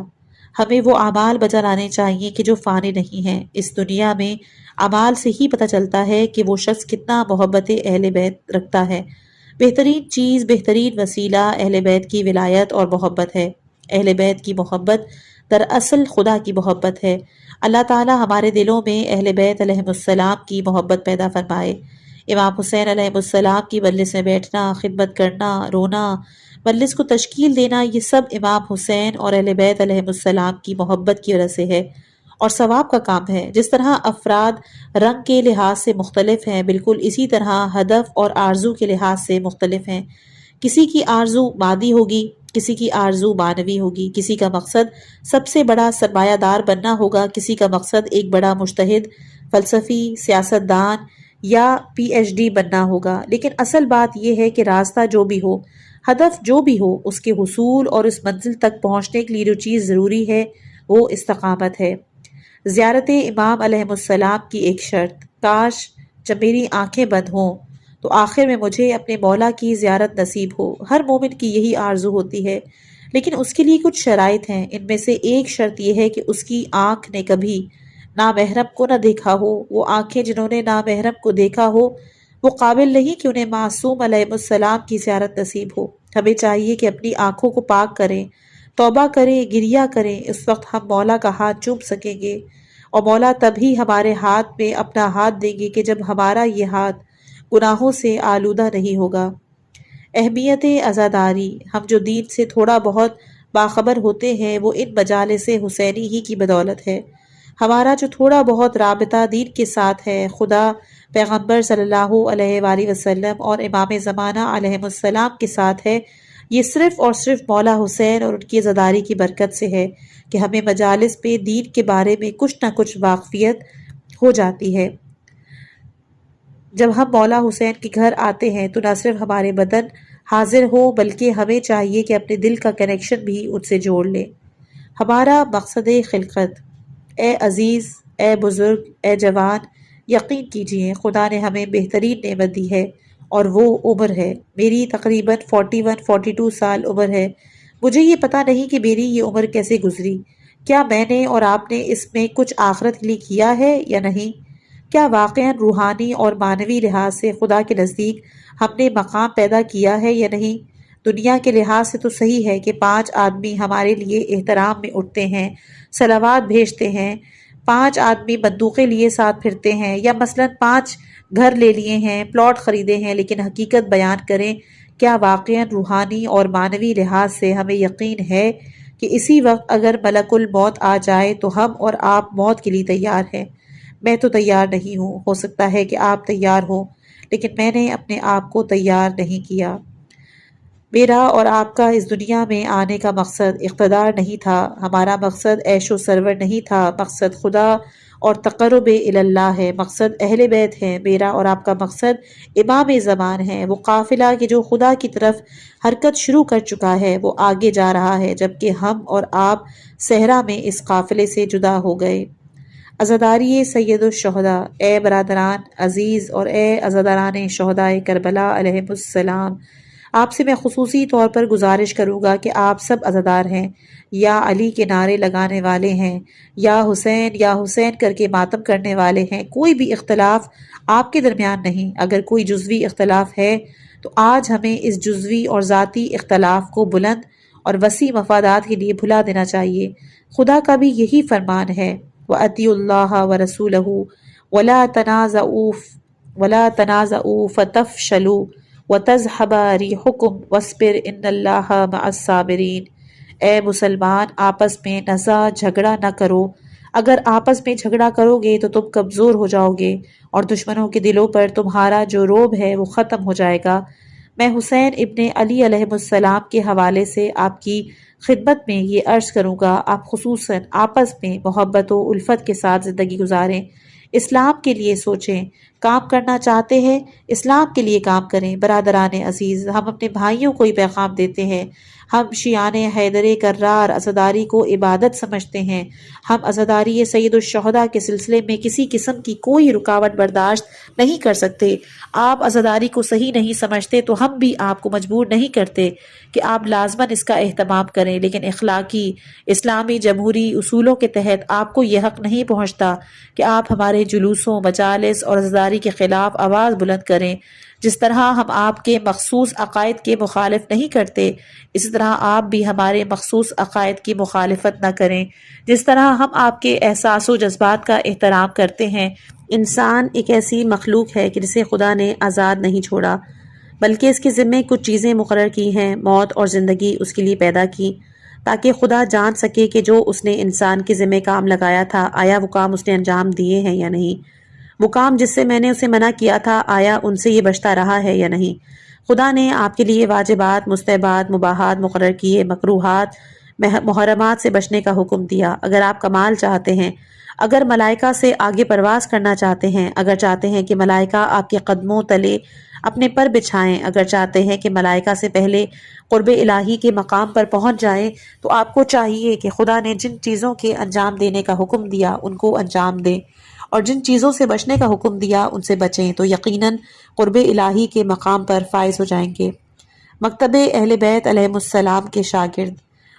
ہمیں وہ اعمال بجا لانے چاہیے کہ جو فانی نہیں ہیں۔ اس دنیا میں اعمال سے ہی پتہ چلتا ہے کہ وہ شخص کتنا محبت اہل بیت رکھتا ہے۔ بہترین چیز، بہترین وسیلہ اہل بیت کی ولایت اور محبت ہے۔ اہل بیت کی محبت دراصل خدا کی محبت ہے۔ اللہ تعالی ہمارے دلوں میں اہل بیت علیہ السلام کی محبت پیدا فرمائے۔ امام حسین علیہ السلام کی مجلس میں بیٹھنا، خدمت کرنا، رونا، مجلس کو تشکیل دینا، یہ سب امام حسین اور اہل بیت علیہ السلام کی محبت کی وجہ سے ہے اور ثواب کا کام ہے۔ جس طرح افراد رنگ کے لحاظ سے مختلف ہیں، بالکل اسی طرح ہدف اور آرزو کے لحاظ سے مختلف ہیں۔ کسی کی آرزو مادی ہوگی، کسی کی آرزو معنوی ہوگی، کسی کا مقصد سب سے بڑا سرمایہ دار بننا ہوگا، کسی کا مقصد ایک بڑا مجتہد، فلسفی، سیاست دان یا پی ایچ ڈی بننا ہوگا۔ لیکن اصل بات یہ ہے کہ راستہ جو بھی ہو، ہدف جو بھی ہو، اس کے حصول اور اس منزل تک پہنچنے کے لیے جو چیز ضروری ہے وہ استقامت ہے۔ زیارت امام علیہ السلام کی ایک شرط، کاش جب میری آنکھیں بند ہوں تو آخر میں مجھے اپنے مولا کی زیارت نصیب ہو۔ ہر مومن کی یہی آرزو ہوتی ہے، لیکن اس کے لیے کچھ شرائط ہیں۔ ان میں سے ایک شرط یہ ہے کہ اس کی آنکھ نے کبھی نامحرم کو نہ دیکھا ہو۔ وہ آنکھیں جنہوں نے نامحرم کو دیکھا ہو وہ قابل نہیں کہ انہیں معصوم علیہ السلام کی زیارت نصیب ہو۔ ہمیں چاہیے کہ اپنی آنکھوں کو پاک کریں، توبہ کریں، گریہ کریں۔ اس وقت ہم مولا کا ہاتھ چوم سکیں گے، اور مولا تبھی ہمارے ہاتھ میں اپنا ہاتھ دیں گے کہ جب ہمارا یہ ہاتھ گناہوں سے آلودہ نہیں ہوگا۔ اہمیت عزاداری، ہم جو دین سے تھوڑا بہت باخبر ہوتے ہیں وہ ان مجالس حسینی ہی کی بدولت ہے۔ ہمارا جو تھوڑا بہت رابطہ دین کے ساتھ ہے، خدا، پیغمبر صلی اللہ علیہ وآلہ وسلم اور امام زمانہ علیہ السلام کے ساتھ ہے، یہ صرف اور صرف مولا حسین اور ان کی عزاداری کی برکت سے ہے کہ ہمیں مجالس پہ دین کے بارے میں کچھ نہ کچھ واقفیت ہو جاتی ہے۔ جب ہم مولا حسین کے گھر آتے ہیں تو نہ صرف ہمارے بدن حاضر ہو بلکہ ہمیں چاہیے کہ اپنے دل کا کنیکشن بھی ان سے جوڑ لیں۔ ہمارا مقصد خلقت، اے عزیز، اے بزرگ، اے جوان، یقین کیجئے خدا نے ہمیں بہترین نعمت دی ہے اور وہ عمر ہے۔ میری تقریباً 42 سال عمر ہے۔ مجھے یہ پتہ نہیں کہ میری یہ عمر کیسے گزری۔ کیا میں نے اور آپ نے اس میں کچھ آخرت کے لیے کیا ہے یا نہیں؟ کیا واقعاً روحانی اور معنوی لحاظ سے خدا کے نزدیک ہم نے مقام پیدا کیا ہے یا نہیں؟ دنیا کے لحاظ سے تو صحیح ہے کہ 5 آدمی ہمارے لیے احترام میں اٹھتے ہیں، صلوات بھیجتے ہیں، 5 آدمی بندوقیں لیے ساتھ پھرتے ہیں، یا مثلاً 5 گھر لے لیے ہیں، پلاٹ خریدے ہیں، لیکن حقیقت بیان کریں، کیا واقعاً روحانی اور معنوی لحاظ سے ہمیں یقین ہے کہ اسی وقت اگر ملک الموت آ جائے تو ہم اور آپ موت کے لیے تیار ہیں؟ میں تو تیار نہیں ہوں، ہو سکتا ہے کہ آپ تیار ہوں، لیکن میں نے اپنے آپ کو تیار نہیں کیا۔ میرا اور آپ کا اس دنیا میں آنے کا مقصد اقتدار نہیں تھا، ہمارا مقصد عیش و سرور نہیں تھا، مقصد خدا اور تقرب اللہ ہے، مقصد اہل بیت ہے۔ میرا اور آپ کا مقصد امام زمان ہے، وہ قافلہ کہ جو خدا کی طرف حرکت شروع کر چکا ہے، وہ آگے جا رہا ہے، جبکہ ہم اور آپ صحرا میں اس قافلے سے جدا ہو گئے۔ عزاداری سید الشہداء، اے برادران عزیز اور اے عزاداران شہداء کربلا علیہ السلام، آپ سے میں خصوصی طور پر گزارش کروں گا کہ آپ سب عزادار ہیں، یا علی کے نعرے لگانے والے ہیں، یا حسین کر کے ماتم کرنے والے ہیں، کوئی بھی اختلاف آپ کے درمیان نہیں۔ اگر کوئی جزوی اختلاف ہے تو آج ہمیں اس جزوی اور ذاتی اختلاف کو بلند اور وسیع مفادات کے لیے بھلا دینا چاہیے۔ خدا کا بھی یہی فرمان ہے، وَأَطِیعُوا اللَّهَ وَرَسُولَهُ وَلَا تَنَازَعُوا فَتَفْشَلُوا وَتَذْهَبَ رِیحُکُمْ وَاصْبِرْ إِنَّ اللَّهَ مَعَ الصَّابِرِینَ۔ اے مسلمان، آپس میں نزاع جھگڑا نہ کرو، اگر آپس میں جھگڑا کرو گے تو تم کمزور ہو جاؤ گے اور دشمنوں کے دلوں پر تمہارا جو رعب ہے وہ ختم ہو جائے گا۔ میں حسین ابن علی علیہ السلام کے حوالے سے آپ کی خدمت میں یہ عرض کروں گا، آپ خصوصاً آپس میں محبت و الفت کے ساتھ زندگی گزاریں، اسلام کے لیے سوچیں، کام کرنا چاہتے ہیں اسلام کے لیے کام کریں۔ برادران عزیز، ہم اپنے بھائیوں کو ہی پیغام دیتے ہیں، ہم شیعان حیدر کرار عزاداری کو عبادت سمجھتے ہیں، ہم عزاداری سید الشہداء کے سلسلے میں کسی قسم کی کوئی رکاوٹ برداشت نہیں کر سکتے۔ آپ عزاداری کو صحیح نہیں سمجھتے تو ہم بھی آپ کو مجبور نہیں کرتے کہ آپ لازماً اس کا اہتمام کریں، لیکن اخلاقی اسلامی جمہوری اصولوں کے تحت آپ کو یہ حق نہیں پہنچتا کہ آپ ہمارے جلوسوں، مجالس اور عزاداری برادری کے خلاف آواز بلند کریں۔ جس طرح ہم آپ کے مخصوص عقائد کے مخالف نہیں کرتے، اسی طرح آپ بھی ہمارے مخصوص عقائد کی مخالفت نہ کریں۔ جس طرح ہم آپ کے احساس و جذبات کا احترام کرتے ہیں۔ انسان ایک ایسی مخلوق ہے کہ جسے خدا نے آزاد نہیں چھوڑا، بلکہ اس کے ذمے کچھ چیزیں مقرر کی ہیں۔ موت اور زندگی اس کے لیے پیدا کی تاکہ خدا جان سکے کہ جو اس نے انسان کے ذمے کام لگایا تھا، آیا وہ کام اس نے انجام دیے ہیں یا نہیں۔ وہ کام جس سے میں نے اسے منع کیا تھا، آیا ان سے یہ بچتا رہا ہے یا نہیں۔ خدا نے آپ کے لیے واجبات، مستحبات، مباحات مقرر کیے، مکروہات، محرمات سے بچنے کا حکم دیا۔ اگر آپ کمال چاہتے ہیں، اگر ملائکہ سے آگے پرواز کرنا چاہتے ہیں، اگر چاہتے ہیں کہ ملائکہ آپ کے قدموں تلے اپنے پر بچھائیں، اگر چاہتے ہیں کہ ملائکہ سے پہلے قرب الہی کے مقام پر پہنچ جائیں، تو آپ کو چاہیے کہ خدا نے جن چیزوں کے انجام دینے کا حکم دیا ان کو انجام دیں، اور جن چیزوں سے بچنے کا حکم دیا ان سے بچیں، تو یقیناً قرب الہی کے مقام پر فائز ہو جائیں گے۔ مکتب اہل بیت علیہم السلام کے شاگرد،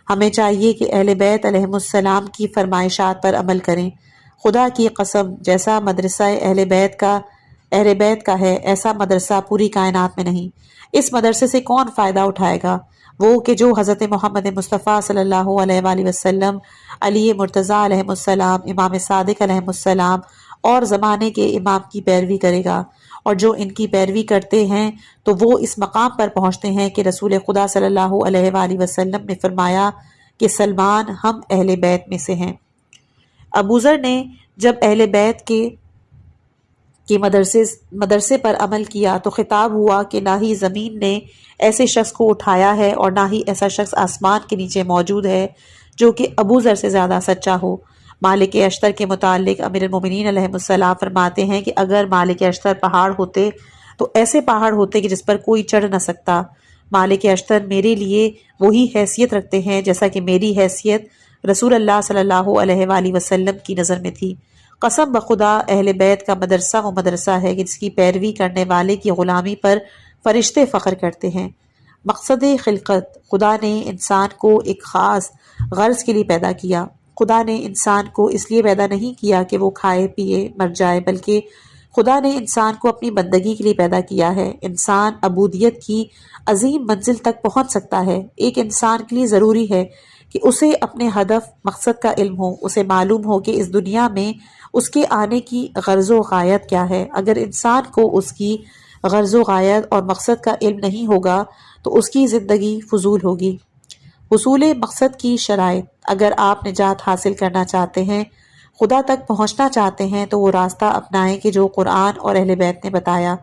ہمیں چاہیے کہ اہل بیت علیہم السلام کی فرمائشات پر عمل کریں۔ خدا کی قسم، جیسا مدرسہ اہل بیت کا ہے، ایسا مدرسہ پوری کائنات میں نہیں۔ اس مدرسے سے کون فائدہ اٹھائے گا؟ وہ کہ جو حضرت محمد مصطفیٰ صلی اللہ علیہ وآلہ وسلم، علی مرتضیٰ علیہ السلام، امام صادق علیہ السلام اور زمانے کے امام کی پیروی کرے گا، اور جو ان کی پیروی کرتے ہیں تو وہ اس مقام پر پہنچتے ہیں کہ رسول خدا صلی اللہ علیہ وآلہ وسلم نے فرمایا کہ سلمان ہم اہل بیت میں سے ہیں۔ ابو ذر نے جب اہل بیت کے مدرسے پر عمل کیا تو خطاب ہوا کہ نہ ہی زمین نے ایسے شخص کو اٹھایا ہے اور نہ ہی ایسا شخص آسمان کے نیچے موجود ہے جو کہ ابو ذر سے زیادہ سچا ہو۔ مالک اشتر کے متعلق امیر المومنین علیہ السلام فرماتے ہیں کہ اگر مالک اشتر پہاڑ ہوتے تو ایسے پہاڑ ہوتے کہ جس پر کوئی چڑھ نہ سکتا۔ مالک اشتر میرے لیے وہی حیثیت رکھتے ہیں جیسا کہ میری حیثیت رسول اللہ صلی اللہ علیہ وآلہ وسلم کی نظر میں تھی۔ قسم بخدا اہل بیت کا مدرسہ وہ مدرسہ ہے جس کی پیروی کرنے والے کی غلامی پر فرشتے فخر کرتے ہیں۔ مقصد خلقت، خدا نے انسان کو ایک خاص غرض کے لیے پیدا کیا۔ خدا نے انسان کو اس لیے پیدا نہیں کیا کہ وہ کھائے پیے مر جائے، بلکہ خدا نے انسان کو اپنی بندگی کے لیے پیدا کیا ہے۔ انسان عبودیت کی عظیم منزل تک پہنچ سکتا ہے۔ ایک انسان کے لیے ضروری ہے کہ اسے اپنے ہدف مقصد کا علم ہو، اسے معلوم ہو کہ اس دنیا میں اس کے آنے کی غرض و غایت کیا ہے۔ اگر انسان کو اس کی غرض و غایت اور مقصد کا علم نہیں ہوگا تو اس کی زندگی فضول ہوگی۔ حصول مقصد کی شرائط، اگر آپ نجات حاصل کرنا چاہتے ہیں، خدا تک پہنچنا چاہتے ہیں، تو وہ راستہ اپنائیں کہ جو قرآن اور اہل بیت نے بتایا۔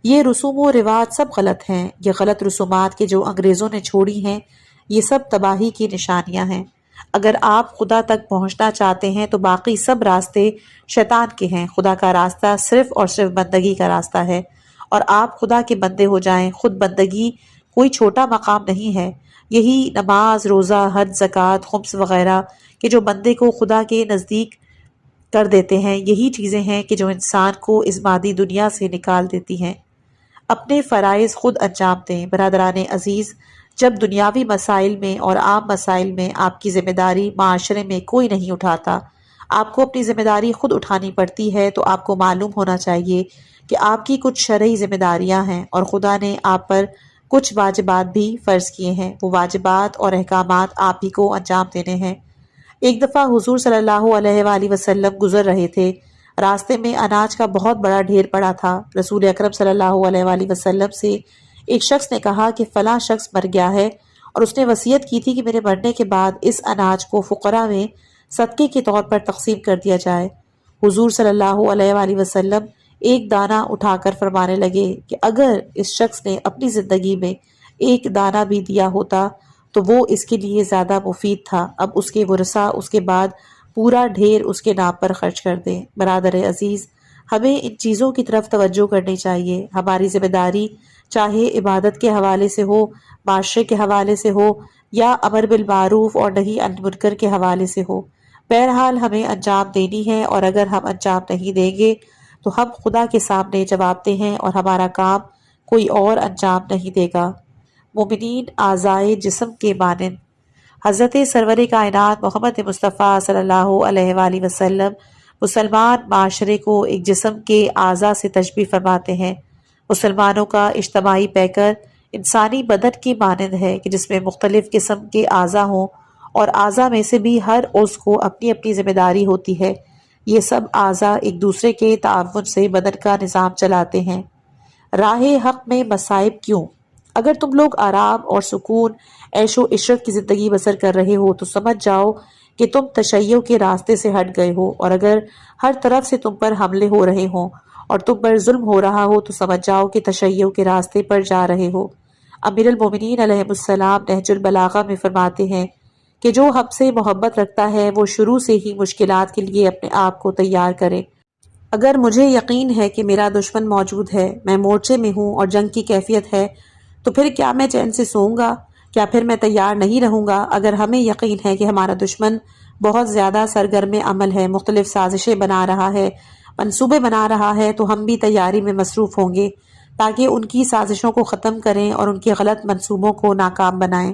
یہ رسوم و رواج سب غلط ہیں، یہ غلط رسومات کہ جو انگریزوں نے چھوڑی ہیں، یہ سب تباہی کی نشانیاں ہیں۔ اگر آپ خدا تک پہنچنا چاہتے ہیں تو باقی سب راستے شیطان کے ہیں۔ خدا کا راستہ صرف اور صرف بندگی کا راستہ ہے، اور آپ خدا کے بندے ہو جائیں۔ خود بندگی کوئی چھوٹا مقام نہیں ہے۔ یہی نماز، روزہ، حج، زکوٰۃ، خمس وغیرہ کہ جو بندے کو خدا کے نزدیک کر دیتے ہیں، یہی چیزیں ہیں کہ جو انسان کو اس مادی دنیا سے نکال دیتی ہیں۔ اپنے فرائض خود انجام دیں۔ برادران عزیز، جب دنیاوی مسائل میں اور عام مسائل میں آپ کی ذمہ داری معاشرے میں کوئی نہیں اٹھاتا، آپ کو اپنی ذمہ داری خود اٹھانی پڑتی ہے، تو آپ کو معلوم ہونا چاہیے کہ آپ کی کچھ شرعی ذمہ داریاں ہیں اور خدا نے آپ پر کچھ واجبات بھی فرض کیے ہیں۔ وہ واجبات اور احکامات آپ ہی کو انجام دینے ہیں۔ ایک دفعہ حضور صلی اللہ علیہ وآلہ وسلم گزر رہے تھے۔ راستے میں اناج کا بہت بڑا ڈھیر پڑا تھا۔ رسول اکرم صلی اللہ علیہ وآلہ وسلم سے ایک شخص نے کہا کہ فلاں شخص مر گیا ہے اور اس نے وصیت کی تھی کہ میرے مرنے کے بعد اس اناج کو فقراء میں صدقے کے طور پر تقسیم کر دیا جائے۔ حضور صلی اللہ علیہ وآلہ وسلم ایک دانہ اٹھا کر فرمانے لگے کہ اگر اس شخص نے اپنی زندگی میں ایک دانہ بھی دیا ہوتا تو وہ اس کے لیے زیادہ مفید تھا۔ اب اس کے ورثاء اس کے بعد پورا ڈھیر اس کے نام پر خرچ کر دیں۔ برادر عزیز، ہمیں ان چیزوں کی طرف توجہ کرنی چاہیے۔ ہماری ذمہ داری چاہے عبادت کے حوالے سے ہو، معاشرے کے حوالے سے ہو، یا امر بالمعروف اور نہی عن المنکر کے حوالے سے ہو، بہرحال ہمیں انجام دینی ہے، اور اگر ہم انجام نہیں دیں گے تو ہم خدا کے سامنے جواب دہ ہیں اور ہمارا کام کوئی اور انجام نہیں دے گا۔ مومنین اعضائے جسم کے مانند، حضرت سرور کائنات محمد مصطفیٰ صلی اللہ علیہ وآلہ وسلم مسلمان معاشرے کو ایک جسم کے اعضاء سے تشبیہ فرماتے ہیں۔ مسلمانوں کا اجتماعی پیکر انسانی بدن کی مانند ہے کہ جس میں مختلف قسم کے اعضاء ہوں اور اعضاء میں سے بھی ہر عضو کو اپنی اپنی ذمہ داری ہوتی ہے۔ یہ سب اعضاء ایک دوسرے کے تعاون سے بدن کا نظام چلاتے ہیں۔ راہ حق میں مصائب کیوں؟ اگر تم لوگ آرام اور سکون، عیش و عشرت کی زندگی بسر کر رہے ہو تو سمجھ جاؤ کہ تم تشیع کے راستے سے ہٹ گئے ہو، اور اگر ہر طرف سے تم پر حملے ہو رہے ہوں اور تم پر ظلم ہو رہا ہو تو سمجھ جاؤ کہ تشیع کے راستے پر جا رہے ہو۔ امیر المومنین علیہ السلام نہج البلاغہ میں فرماتے ہیں کہ جو ہم سے محبت رکھتا ہے وہ شروع سے ہی مشکلات کے لیے اپنے آپ کو تیار کرے۔ اگر مجھے یقین ہے کہ میرا دشمن موجود ہے، میں مورچے میں ہوں اور جنگ کی کیفیت ہے، تو پھر کیا میں چین سے سوؤں گا؟ کیا پھر میں تیار نہیں رہوں گا؟ اگر ہمیں یقین ہے کہ ہمارا دشمن بہت زیادہ سرگرم عمل ہے، مختلف سازشیں بنا رہا ہے، منصوبے بنا رہا ہے، تو ہم بھی تیاری میں مصروف ہوں گے تاکہ ان کی سازشوں کو ختم کریں اور ان کے غلط منصوبوں کو ناکام بنائیں۔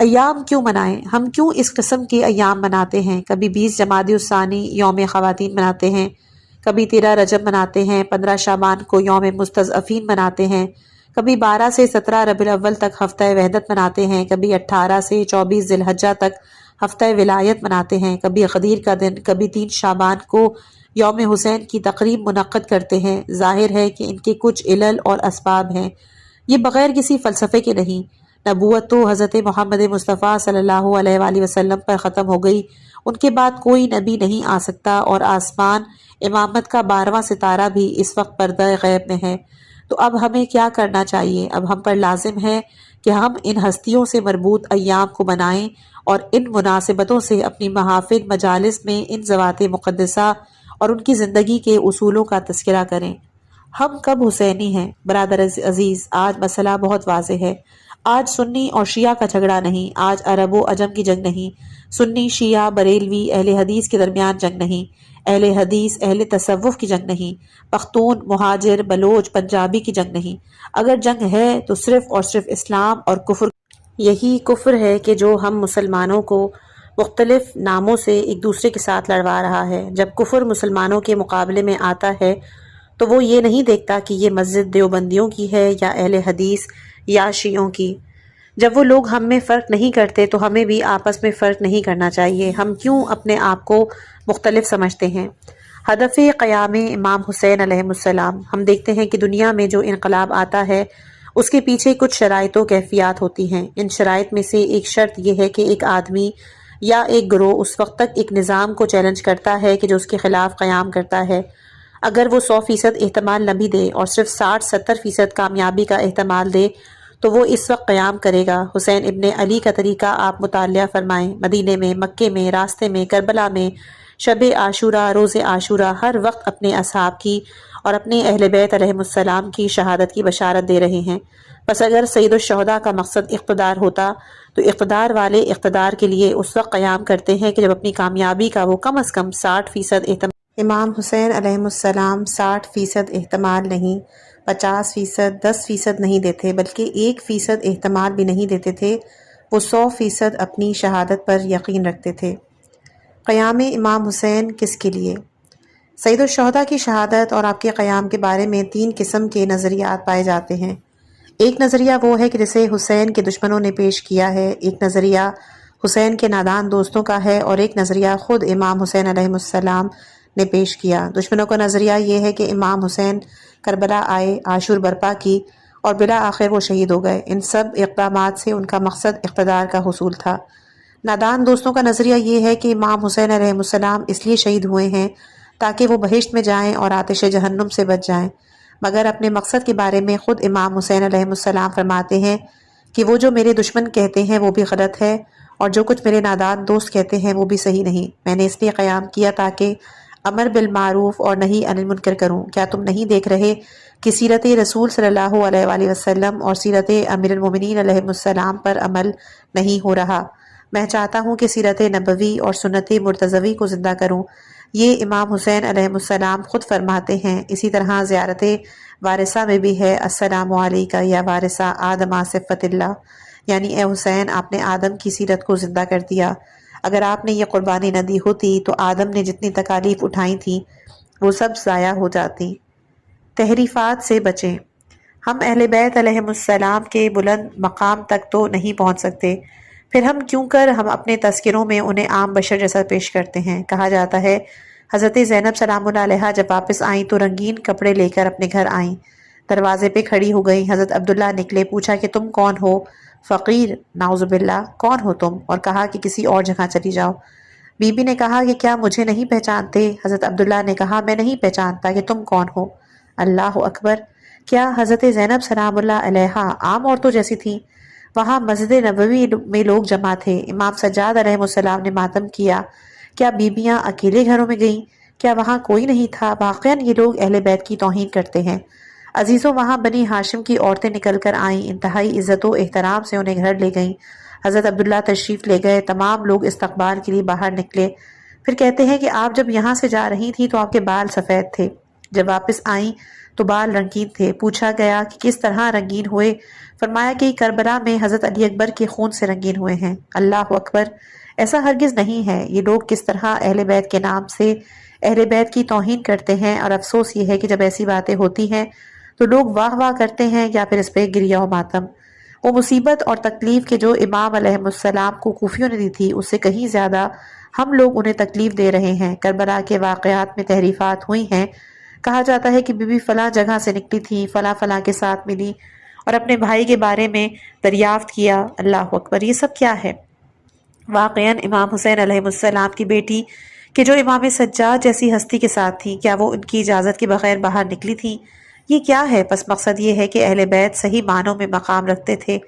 ایام کیوں منائیں؟ ہم کیوں اس قسم کے ایام مناتے ہیں؟ کبھی 20 جمادی الثانی یوم خواتین مناتے ہیں، کبھی 13 رجب مناتے ہیں، 15 شعبان کو یوم مستضعفین مناتے ہیں، کبھی 12 سے 17 ربیع الاول تک ہفتہ وحدت مناتے ہیں، کبھی 18 سے 24 ذی الحجہ تک ہفتہ ولایت مناتے ہیں، کبھی غدیر کا دن، کبھی 3 شعبان کو یوم حسین کی تقریب منعقد کرتے ہیں۔ ظاہر ہے کہ ان کے کچھ علل اور اسباب ہیں، یہ بغیر کسی فلسفے کے نہیں۔ نبوت تو حضرت محمد مصطفیٰ صلی اللہ علیہ وآلہ وسلم پر ختم ہو گئی، ان کے بعد کوئی نبی نہیں آ سکتا، اور آسمان امامت کا 12واں ستارہ بھی اس وقت پردہ غیب میں ہے۔ تو اب ہمیں کیا کرنا چاہیے؟ اب ہم پر لازم ہے کہ ہم ان ہستیوں سے مربوط ایام کو منائیں اور ان مناسبتوں سے اپنی محافل مجالس میں ان ذوات مقدسہ اور ان کی زندگی کے اصولوں کا تذکرہ کریں۔ ہم کب حسینی ہیں؟ برادر عزیز، آج مسئلہ بہت واضح ہے۔ آج سنی اور شیعہ کا جھگڑا نہیں، آج عرب و عجم کی جنگ نہیں، سنی شیعہ بریلوی اہل حدیث کے درمیان جنگ نہیں، اہل حدیث اہل تصوف کی جنگ نہیں، پختون مہاجر بلوچ پنجابی کی جنگ نہیں۔ اگر جنگ ہے تو صرف اور صرف اسلام اور کفر۔ یہی کفر ہے کہ جو ہم مسلمانوں کو مختلف ناموں سے ایک دوسرے کے ساتھ لڑوا رہا ہے۔ جب کفر مسلمانوں کے مقابلے میں آتا ہے تو وہ یہ نہیں دیکھتا کہ یہ مسجد دیوبندیوں کی ہے یا اہل حدیث یا شیعوں کی۔ جب وہ لوگ ہم میں فرق نہیں کرتے تو ہمیں بھی آپس میں فرق نہیں کرنا چاہیے۔ ہم کیوں اپنے آپ کو مختلف سمجھتے ہیں؟ ہدف قیام امام حسین علیہ السلام۔ ہم دیکھتے ہیں کہ دنیا میں جو انقلاب آتا ہے اس کے پیچھے کچھ شرائط و کیفیات ہوتی ہیں۔ ان شرائط میں سے ایک شرط یہ ہے کہ ایک آدمی یا ایک گروہ اس وقت تک ایک نظام کو چیلنج کرتا ہے کہ جو اس کے خلاف قیام کرتا ہے۔ اگر وہ 100% احتمال نہ بھی دے اور صرف 60-70% کامیابی کا احتمال دے تو وہ اس وقت قیام کرے گا۔ حسین ابن علی کا طریقہ آپ مطالعہ فرمائیں۔ مدینے میں، مکے میں، راستے میں، کربلا میں، شب عاشورہ، روز عاشورہ، ہر وقت اپنے اصحاب کی اور اپنے اہل بیت علیہ السلام کی شہادت کی بشارت دے رہے ہیں۔ بس اگر سید الشہداء کا مقصد اقتدار ہوتا تو اقتدار والے اقتدار کے لیے اس وقت قیام کرتے ہیں کہ جب اپنی کامیابی کا وہ کم از کم 60% احتمال۔ امام حسین علیہ السلام 60% احتمال نہیں، 50%، 10% نہیں دیتے، بلکہ 1% احتمال بھی نہیں دیتے تھے۔ وہ 100% اپنی شہادت پر یقین رکھتے تھے۔ قیام امام حسین کس کے لیے؟ سید الشہداء کی شہادت اور آپ کے قیام کے بارے میں 3 قسم کے نظریات پائے جاتے ہیں۔ ایک نظریہ وہ ہے کہ جسے حسین کے دشمنوں نے پیش کیا ہے، ایک نظریہ حسین کے نادان دوستوں کا ہے، اور ایک نظریہ خود امام حسین علیہ السلام نے پیش کیا۔ دشمنوں کا نظریہ یہ ہے کہ امام حسین کربلا آئے، عاشور برپا کی اور بالآخر وہ شہید ہو گئے۔ ان سب اقدامات سے ان کا مقصد اقتدار کا حصول تھا۔ نادان دوستوں کا نظریہ یہ ہے کہ امام حسین علیہ السلام اس لیے شہید ہوئے ہیں تاکہ وہ بہشت میں جائیں اور آتش جہنم سے بچ جائیں، مگر اپنے مقصد کے بارے میں خود امام حسین علیہ السلام فرماتے ہیں کہ وہ جو میرے دشمن کہتے ہیں وہ بھی غلط ہے، اور جو کچھ میرے نادان دوست کہتے ہیں وہ بھی صحیح نہیں۔ میں نے اس لیے قیام کیا تاکہ امر بالمعروف اور نہی عن المنکر کروں۔ کیا تم نہیں دیکھ رہے کہ سیرت رسول صلی اللہ علیہ وآلہ وسلم اور سیرت امیر المومنین علیہ السلام پر عمل نہیں ہو رہا؟ میں چاہتا ہوں کہ سیرت نبوی اور سنت مرتضوی کو زندہ کروں۔ یہ امام حسین علیہ السلام خود فرماتے ہیں۔ اسی طرح زیارت وارثہ میں بھی ہے، السلام علیکہ یا وارثہ آدم صفت اللہ، یعنی اے حسین آپ نے آدم کی سیرت کو زندہ کر دیا۔ اگر آپ نے یہ قربانی نہ دی ہوتی تو آدم نے جتنی تکالیف اٹھائی تھیں وہ سب ضائع ہو جاتی۔ تحریفات سے بچیں۔ ہم اہل بیت علیہم السلام کے بلند مقام تک تو نہیں پہنچ سکتے، پھر ہم اپنے تذکروں میں انہیں عام بشر جیسا پیش کرتے ہیں۔ کہا جاتا ہے حضرت زینب سلام اللہ علیہا جب واپس آئیں تو رنگین کپڑے لے کر اپنے گھر آئیں، دروازے پہ کھڑی ہو گئیں۔ حضرت عبداللہ نکلے، پوچھا کہ تم کون ہو؟ فقیر، نعوذ باللہ، کون ہو تم؟ اور کہا کہ کسی اور جگہ چلی جاؤ۔ بی بی نے کہا کہ کیا مجھے نہیں پہچانتے؟ حضرت عبداللہ نے کہا میں نہیں پہچانتا کہ تم کون ہو۔ اللہ اکبر! کیا حضرت زینب سلام اللہ علیہا عام عورتوں جیسی تھیں؟ وہاں مسجد نبوی میں لوگ جمع تھے، امام سجاد علیہ السلام نے ماتم کیا، کیا بیبیاں اکیلے گھروں میں گئیں؟ کیا وہاں کوئی نہیں تھا؟ واقعاً یہ لوگ اہل بیت کی توہین کرتے ہیں۔ عزیزوں، وہاں بنی ہاشم کی عورتیں نکل کر آئیں، انتہائی عزت و احترام سے انہیں گھر لے گئیں۔ حضرت عبداللہ تشریف لے گئے، تمام لوگ استقبال کے لیے باہر نکلے۔ پھر کہتے ہیں کہ آپ جب یہاں سے جا رہی تھیں تو آپ کے بال سفید تھے، جب واپس آئیں تو بال رنگین تھے۔ پوچھا گیا کہ کس طرح رنگین ہوئے؟ فرمایا کہ کربلا میں حضرت علی اکبر کے خون سے رنگین ہوئے ہیں۔ اللہ اکبر! ایسا ہرگز نہیں ہے۔ یہ لوگ کس طرح اہل بیت کے نام سے اہل بیت کی توہین کرتے ہیں، اور افسوس یہ ہے کہ جب ایسی باتیں ہوتی ہیں تو لوگ واہ واہ کرتے ہیں یا پھر اس پہ گریہ و ماتم۔ وہ مصیبت اور تکلیف کہ جو امام علیہ السلام کو کوفیوں نے دی تھی، اس سے کہیں زیادہ ہم لوگ انہیں تکلیف دے رہے ہیں۔ کربلا کے واقعات میں تحریفات ہوئی ہیں۔ کہا جاتا ہے کہ بی بی فلاں جگہ سے نکلی تھی، فلاں فلاں کے ساتھ ملی اور اپنے بھائی کے بارے میں دریافت کیا۔ اللہ اکبر! یہ سب کیا ہے؟ واقعاً امام حسین علیہ السلام کی بیٹی کہ جو امام سجاد جیسی ہستی کے ساتھ تھی، کیا وہ ان کی اجازت کے بغیر باہر نکلی تھی؟ یہ کیا ہے؟ پس مقصد یہ ہے کہ اہل بیت صحیح معنوں میں مقام رکھتے تھے۔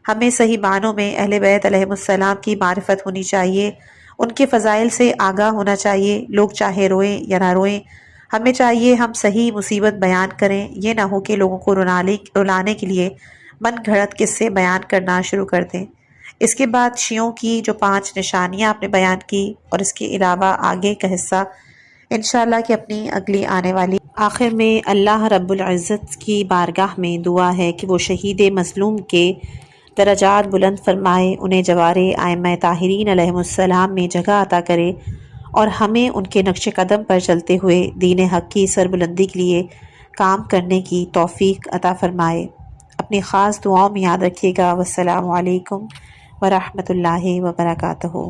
ہمیں صحیح معنوں میں اہل بیت علیہ السلام کی معرفت ہونی چاہیے، ان کے فضائل سے آگاہ ہونا چاہیے، لوگ چاہے روئیں یا نہ روئیں۔ ہمیں چاہیے ہم صحیح مصیبت بیان کریں، یہ نہ ہو کہ لوگوں کو رلانے کے لیے من گھڑت قصے بیان کرنا شروع کر دیں۔ اس کے بعد شیعوں کی جو 5 نشانیاں آپ نے بیان کی اور اس کے علاوہ آگے کا حصہ انشاءاللہ کہ اپنی اگلی آنے والی آخر میں اللہ رب العزت کی بارگاہ میں دعا ہے کہ وہ شہید مظلوم کے درجات بلند فرمائے، انہیں جوار ائمہ طاہرین علیہم السلام میں جگہ عطا کرے اور ہمیں ان کے نقش قدم پر چلتے ہوئے دین حق کی سربلندی کے لیے کام کرنے کی توفیق عطا فرمائے۔ اپنی خاص دعاؤں میں یاد رکھیے گا۔ والسلام علیکم ورحمۃ اللہ وبرکاتہ۔